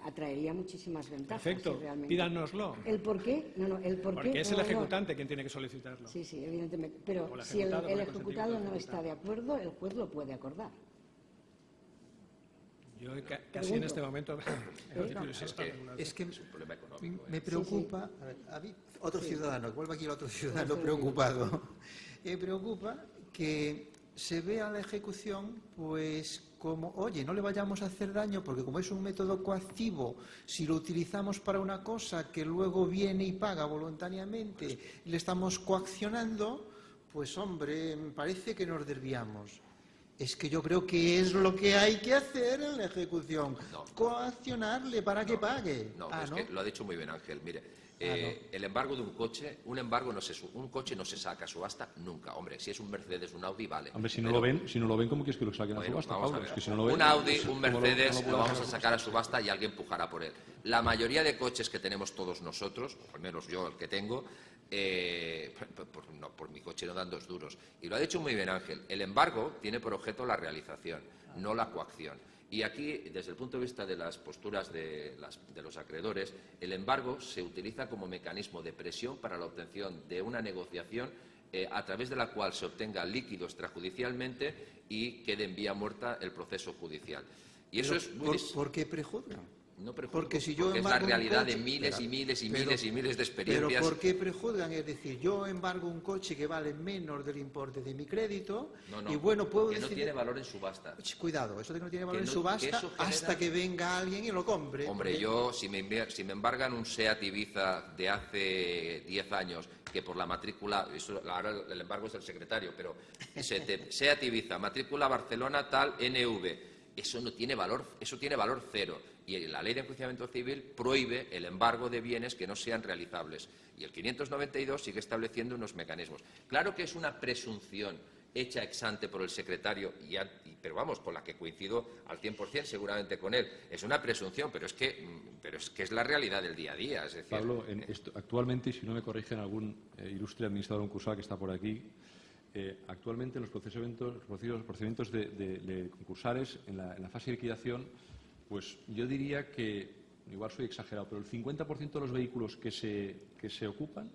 atraería muchísimas ventajas. Perfecto, Realmente. Pídanoslo. ¿El por qué? No, el por qué. Porque es el ejecutante quien tiene que solicitarlo. Sí, evidentemente. Pero O el si el ejecutado ejecutado no está de acuerdo, el juez lo puede acordar. Yo casi en este momento... Es que Es un problema económico. me preocupa, a ver, a mí, otro ciudadano, vuelve aquí el otro ciudadano preocupado, me preocupa que se vea la ejecución pues como, oye, no le vayamos a hacer daño porque como es un método coactivo, si lo utilizamos para una cosa que luego viene y paga voluntariamente y le estamos coaccionando, pues hombre, me parece que nos desviamos. Es que yo creo que es lo que hay que hacer en la ejecución, coaccionarle para que pague. No, es que lo ha dicho muy bien Ángel. Mire, el embargo de un coche no se saca a subasta nunca. Hombre, si es un Mercedes, un Audi, vale. Hombre, si no lo ven, ¿cómo quieres que lo saquen a subasta, Pablo? Es que si no lo ven, un Audi, un ¿cómo Mercedes, lo lo vamos a sacar a subasta y alguien pujará por él. La mayoría de coches que tenemos todos nosotros, o al menos yo el que tengo, por mi coche no dan 2 duros. Y lo ha dicho muy bien Ángel, el embargo tiene por objeto la realización, no la coacción. Y aquí, desde el punto de vista de las posturas de los acreedores, el embargo se utiliza como mecanismo de presión para la obtención de una negociación a través de la cual se obtenga líquido extrajudicialmente y quede en vía muerta el proceso judicial. Y eso es muy... ¿Por qué prejuzgan? No prejuzgo, porque si yo porque es la embargo un realidad coche, de miles y miles y pero- miles y miles de experiencias. Pero ¿por qué prejuzgan? Es decir, yo embargo un coche que vale menos del importe de mi crédito No, y bueno, puedo que no decir... tiene valor en subasta. Cuidado, eso de que no tiene valor Que en no- subasta que eso genera- hasta que venga alguien y lo compre. Hombre, Porque- yo, si me embargan un SEAT Ibiza de hace 10 años, que por la matrícula, ahora el embargo es del secretario, pero SEAT Ibiza, matrícula Barcelona tal NV, eso no tiene valor, eso tiene valor cero. Y la ley de enjuiciamiento civil prohíbe el embargo de bienes que no sean realizables. Y el 592 sigue estableciendo unos mecanismos. Claro que es una presunción hecha ex ante por el secretario, pero vamos, con la que coincido al 100% seguramente con él. Es una presunción, pero es que es la realidad del día a día. Es decir, Pablo, actualmente, y si no me corrigen algún ilustre administrador concursal que está por aquí, actualmente en los procedimientos de concursales, en la fase de liquidación, pues yo diría que, igual soy exagerado, pero el 50% de los vehículos que se ocupan,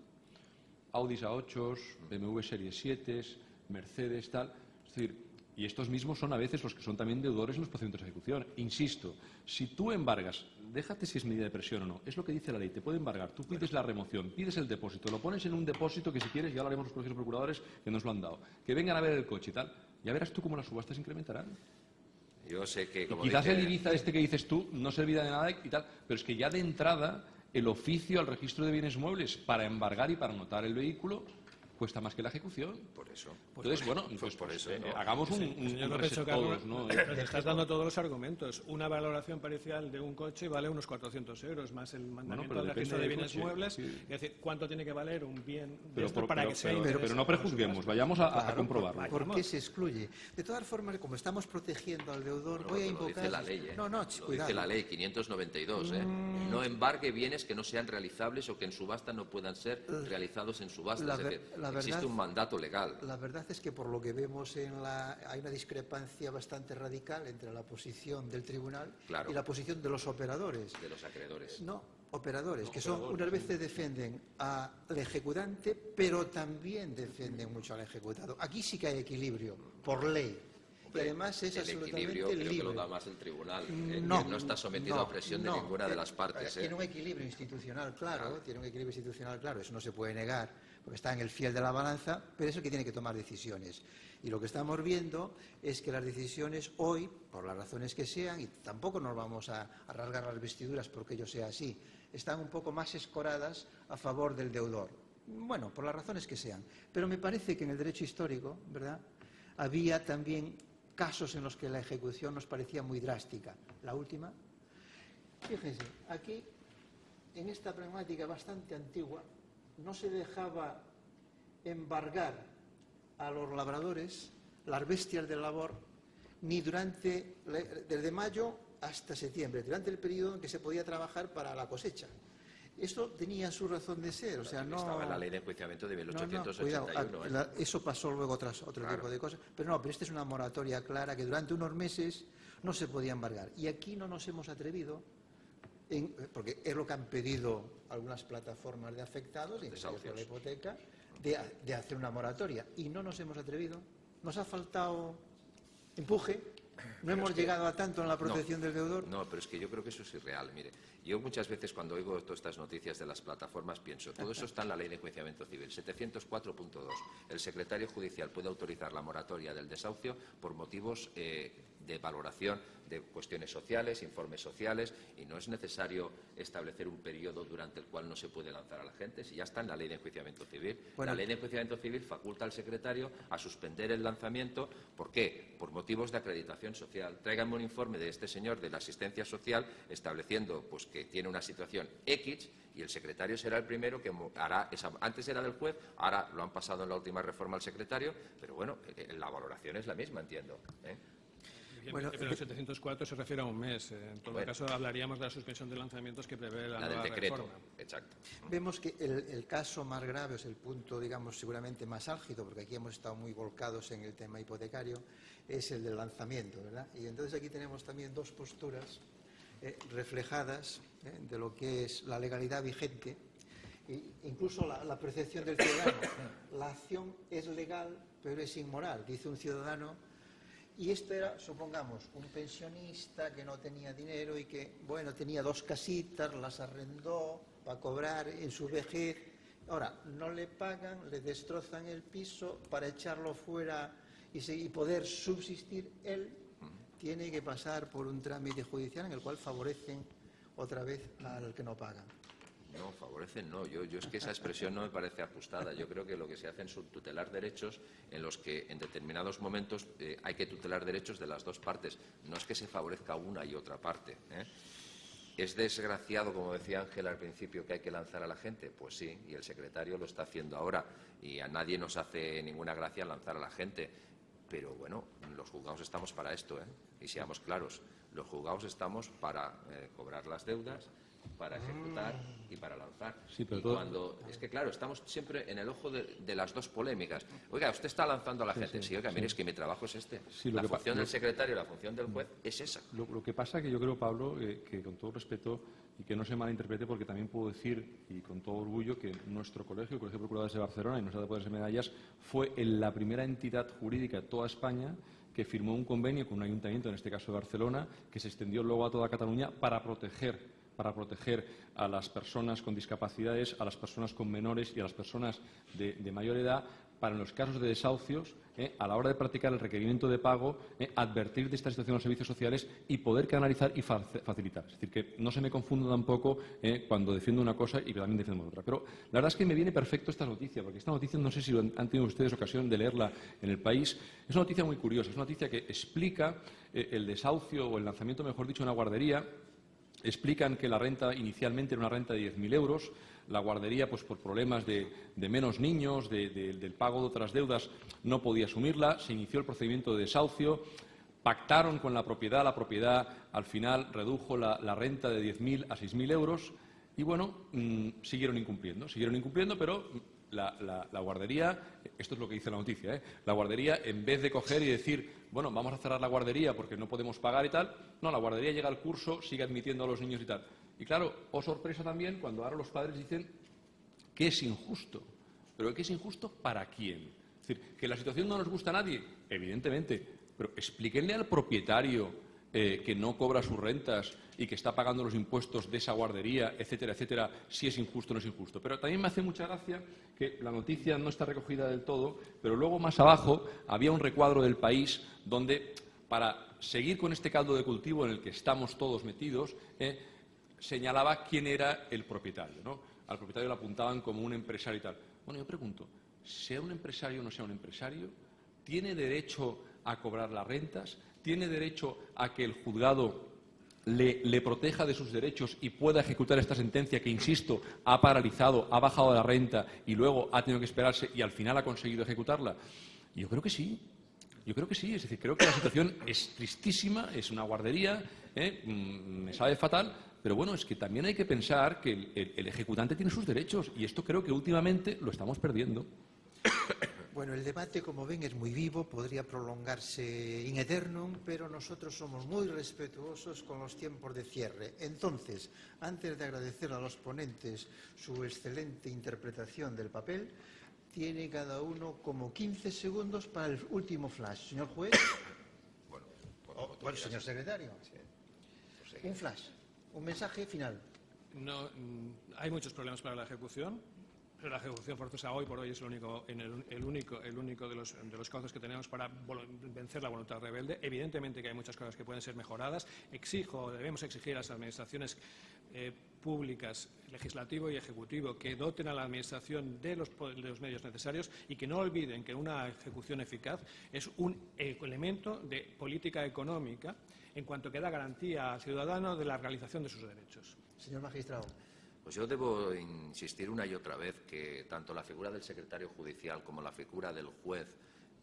Audis A8, BMW Series 7, Mercedes, tal, es decir, y estos mismos son a veces los que son también deudores en los procedimientos de ejecución. Insisto, si tú embargas, déjate si es medida de presión o no, es lo que dice la ley, te puede embargar, tú pides la remoción, pides el depósito, lo pones en un depósito que si quieres, ya lo haremos los propios procuradores que nos lo han dado, que vengan a ver el coche y tal, ya verás tú cómo las subastas incrementarán. yo sé que, como Quizás dice- el Ibiza este que dices tú no servirá de nada y tal, pero es que ya de entrada el oficio al registro de bienes muebles para embargar y para anotar el vehículo cuesta más que la ejecución. Por eso. Entonces, bueno, Pues por eso, ¿no? hagamos un Señor reset López Ocaro, todos, ¿no? te estás dando todos los argumentos. Una valoración parcial de un coche vale unos 400 euros, más el mandamiento pero del registro depende de del bienes coche, muebles. sí. Es decir, ¿cuánto tiene que valer un bien de Pero, estos para que sea pero interesante no para prejuzguemos, subasta? vayamos a Claro, comprobarlo. ¿Por qué se excluye? De todas formas, como estamos protegiendo al deudor, voy a Lo invocar... dice la ley, ¿eh? No, Lo cuidado. dice la ley 592, ¿eh? No embargue bienes que no sean realizables o que en subasta no puedan ser realizados en subasta. La Es decir, verdad- existe un mandato legal. La verdad es que por lo que vemos hay una discrepancia bastante radical entre la posición del tribunal Claro. y la posición de los operadores. De los acreedores. No, operadores, que son unas veces defienden al ejecutante, pero también defienden mucho al ejecutado. Aquí sí que hay equilibrio, por ley. Y además es El absolutamente equilibrio creo que lo libre. da más el tribunal. No está sometido a presión de ninguna de las partes. Tiene un equilibrio institucional claro, tiene un equilibrio institucional claro, eso no se puede negar, porque está en el fiel de la balanza, pero es el que tiene que tomar decisiones. Y lo que estamos viendo es que las decisiones hoy, por las razones que sean, y tampoco nos vamos a rasgar las vestiduras porque ello sea así, están un poco más escoradas a favor del deudor. Bueno, por las razones que sean. Pero me parece que en el derecho histórico, ¿verdad?, había también casos en los que la ejecución nos parecía muy drástica. La última, fíjense, aquí, en esta pragmática bastante antigua, no se dejaba embargar a los labradores las bestias de labor ni desde mayo hasta septiembre, durante el periodo en que se podía trabajar para la cosecha. Esto tenía su razón de ser, o sea, no... Estaba en la ley de enjuiciamiento de 1881. Cuidado, eso pasó luego tras otro tipo de cosas, pero esta es una moratoria clara que durante unos meses no se podía embargar. Y aquí no nos hemos atrevido, porque es lo que han pedido algunas plataformas de afectados, por la hipoteca, de hacer una moratoria. Y no nos hemos atrevido. Nos ha faltado empuje. ¿No hemos llegado a tanto en la protección del deudor? No, pero es que yo creo que eso es irreal. Mire, yo muchas veces cuando oigo todas estas noticias de las plataformas pienso, todo eso está en la Ley de Enjuiciamiento Civil, 704.2. El secretario judicial puede autorizar la moratoria del desahucio por motivos de valoración de cuestiones sociales, informes sociales, y no es necesario establecer un periodo durante el cual no se puede lanzar a la gente, si ya está en la Ley de Enjuiciamiento Civil. Bueno, la Ley de Enjuiciamiento Civil faculta al secretario a suspender el lanzamiento. ¿Por qué? Por motivos de acreditación social. Tráiganme un informe de este señor de la asistencia social estableciendo pues que tiene una situación X, y el secretario será el primero que hará esa. Antes era del juez, ahora lo han pasado en la última reforma al secretario, pero bueno, la valoración es la misma, entiendo. Bueno, pero el 704 se refiere a un mes. En todo caso, hablaríamos de la suspensión de lanzamientos que prevé la nueva del decreto. Reforma. Exacto. Vemos que el caso más grave, es el punto, digamos, seguramente más álgido, porque aquí hemos estado muy volcados en el tema hipotecario, es el del lanzamiento, ¿verdad? Y entonces aquí tenemos también dos posturas reflejadas de lo que es la legalidad vigente, e incluso la percepción del ciudadano. La acción es legal, pero es inmoral, dice un ciudadano. Y esto era, supongamos, un pensionista que no tenía dinero y que, bueno, tenía 2 casitas, las arrendó para cobrar en su vejez. Ahora, no le pagan, le destrozan el piso para echarlo fuera y poder subsistir él. Tiene que pasar por un trámite judicial en el cual favorecen otra vez al que no paga. No, favorecen no. Yo es que esa expresión no me parece ajustada. Yo creo que lo que se hace es tutelar derechos en los que en determinados momentos hay que tutelar derechos de las dos partes. No es que se favorezca una y otra parte. ¿Es desgraciado, como decía Ángel al principio, que hay que lanzar a la gente? Pues sí, y el secretario lo está haciendo ahora. Y a nadie nos hace ninguna gracia lanzar a la gente. Pero bueno, los juzgados estamos para esto, y seamos claros, los juzgados estamos para cobrar las deudas, para ejecutar y para lanzar. Sí, pero es que claro, estamos siempre en el ojo de las dos polémicas. Oiga, usted está lanzando a la gente. Sí, oiga, mire, es que mi trabajo es este. Sí, la función del secretario, la función del juez es esa. Lo que pasa que yo creo, Pablo, que con todo respeto y que no se malinterprete, porque también puedo decir, y con todo orgullo, que nuestro colegio, el Colegio de Procuradores de Barcelona y nuestra de Poderes y Medallas, fue la primera entidad jurídica de toda España que firmó un convenio con un ayuntamiento, en este caso de Barcelona, que se extendió luego a toda Cataluña para proteger a las personas con discapacidades, a las personas con menores y a las personas de mayor edad, para en los casos de desahucios, a la hora de practicar el requerimiento de pago, advertir de esta situación a los servicios sociales y poder canalizar y facilitar. Es decir, que no se me confunda tampoco cuando defiendo una cosa y también defiendo otra. Pero la verdad es que me viene perfecto esta noticia, porque esta noticia, no sé si han tenido ustedes ocasión de leerla en El País, es una noticia muy curiosa, es una noticia que explica el desahucio o el lanzamiento, mejor dicho, de una guardería. Explican que la renta inicialmente era una renta de 10.000 euros. La guardería, pues por problemas de menos niños, del pago de otras deudas, no podía asumirla. Se inició el procedimiento de desahucio. Pactaron con la propiedad al final redujo la renta de 10.000 a 6.000 euros. Y bueno, siguieron incumpliendo, pero la guardería, esto es lo que dice la noticia, la guardería, en vez de coger y decir, bueno, vamos a cerrar la guardería porque no podemos pagar y tal, no, la guardería llega al curso, sigue admitiendo a los niños y tal. Y claro, sorpresa también cuando ahora los padres dicen que es injusto. ¿Pero que es injusto para quién? Es decir, que la situación no nos gusta a nadie, evidentemente, pero explíquenle al propietario que no cobra sus rentas y que está pagando los impuestos de esa guardería, etcétera, etcétera, si es injusto o no es injusto. Pero también me hace mucha gracia que la noticia no está recogida del todo, pero luego más abajo había un recuadro del País donde, para seguir con este caldo de cultivo en el que estamos todos metidos, señalaba quién era el propietario, ¿no? Al propietario lo apuntaban como un empresario y tal. Bueno, yo pregunto, sea un empresario o no sea un empresario, ¿tiene derecho a cobrar las rentas? ¿Tiene derecho a que el juzgado le proteja de sus derechos y pueda ejecutar esta sentencia que, insisto, ha paralizado, ha bajado la renta y luego ha tenido que esperarse y al final ha conseguido ejecutarla? Yo creo que sí. Yo creo que sí. Es decir, creo que la situación es tristísima, es una guardería, me sabe fatal, pero bueno, es que también hay que pensar que el ejecutante tiene sus derechos y esto creo que últimamente lo estamos perdiendo. Bueno, el debate, como ven, es muy vivo, podría prolongarse in eternum, pero nosotros somos muy respetuosos con los tiempos de cierre. Entonces, antes de agradecer a los ponentes su excelente interpretación del papel, tiene cada uno como 15 segundos para el último flash. Señor juez. Bueno, señor secretario. Sí. Un flash, un mensaje final. No, hay muchos problemas para la ejecución. La ejecución forzosa hoy por hoy es el único de los cauces que tenemos para vencer la voluntad rebelde. Evidentemente que hay muchas cosas que pueden ser mejoradas. Debemos exigir a las administraciones públicas, legislativo y ejecutivo, que doten a la administración de los medios necesarios y que no olviden que una ejecución eficaz es un elemento de política económica en cuanto que da garantía al ciudadano de la realización de sus derechos. Señor magistrado. Pues yo debo insistir una y otra vez que tanto la figura del secretario judicial como la figura del juez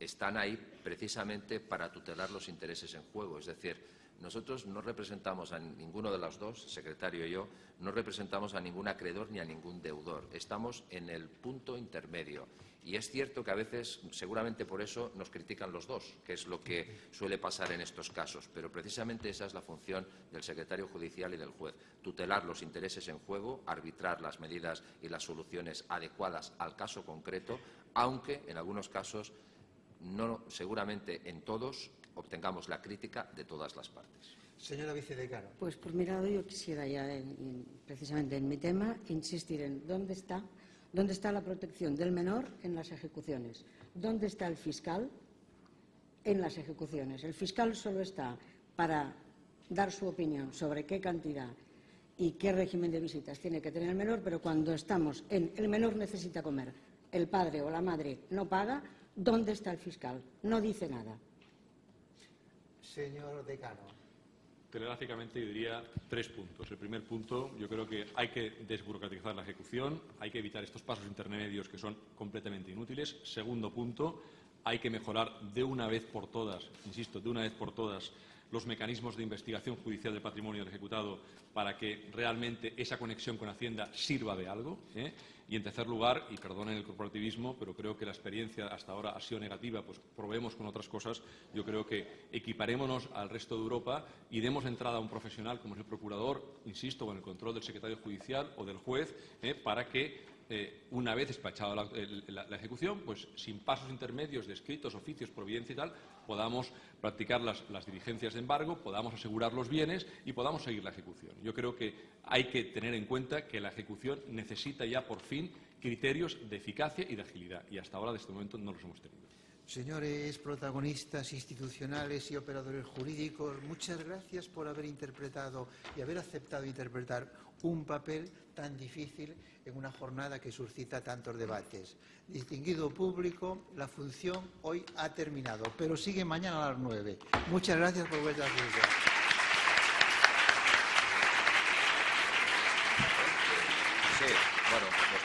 están ahí precisamente para tutelar los intereses en juego. Es decir, nosotros no representamos a ninguno de los dos, secretario y yo, no representamos a ningún acreedor ni a ningún deudor. Estamos en el punto intermedio. Y es cierto que a veces, seguramente por eso, nos critican los dos, que es lo que suele pasar en estos casos. Pero precisamente esa es la función del secretario judicial y del juez, tutelar los intereses en juego, arbitrar las medidas y las soluciones adecuadas al caso concreto, aunque en algunos casos, no seguramente en todos, obtengamos la crítica de todas las partes. Señora vicedecana. Pues por mi lado yo quisiera ya, precisamente en mi tema, insistir en dónde está la protección del menor en las ejecuciones, dónde está el fiscal en las ejecuciones. El fiscal solo está para dar su opinión sobre qué cantidad y qué régimen de visitas tiene que tener el menor, pero cuando estamos en el menor necesita comer, el padre o la madre no paga, ¿dónde está el fiscal? No dice nada. Señor decano. Telegráficamente yo diría 3 puntos. El primer punto, yo creo que hay que desburocratizar la ejecución, hay que evitar estos pasos intermedios que son completamente inútiles. Segundo punto, hay que mejorar de una vez por todas, insisto, de una vez por todas, los mecanismos de investigación judicial del patrimonio del ejecutado para que realmente esa conexión con Hacienda sirva de algo. Y en tercer lugar, y perdonen el corporativismo, pero creo que la experiencia hasta ahora ha sido negativa, pues probemos con otras cosas. Yo creo que equiparémonos al resto de Europa y demos entrada a un profesional como es el procurador, insisto, con el control del secretario judicial o del juez, para que una vez despachada la ejecución, pues sin pasos intermedios de escritos, oficios, providencia y tal, podamos practicar las diligencias de embargo, podamos asegurar los bienes y podamos seguir la ejecución. Yo creo que hay que tener en cuenta que la ejecución necesita ya por fin criterios de eficacia y de agilidad y hasta ahora, de este momento, no los hemos tenido. Señores protagonistas institucionales y operadores jurídicos, muchas gracias por haber interpretado y haber aceptado interpretar un papel tan difícil en una jornada que suscita tantos debates. Distinguido público, la función hoy ha terminado, pero sigue mañana a las 9. Muchas gracias por vuestra atención. Sí, bueno, pues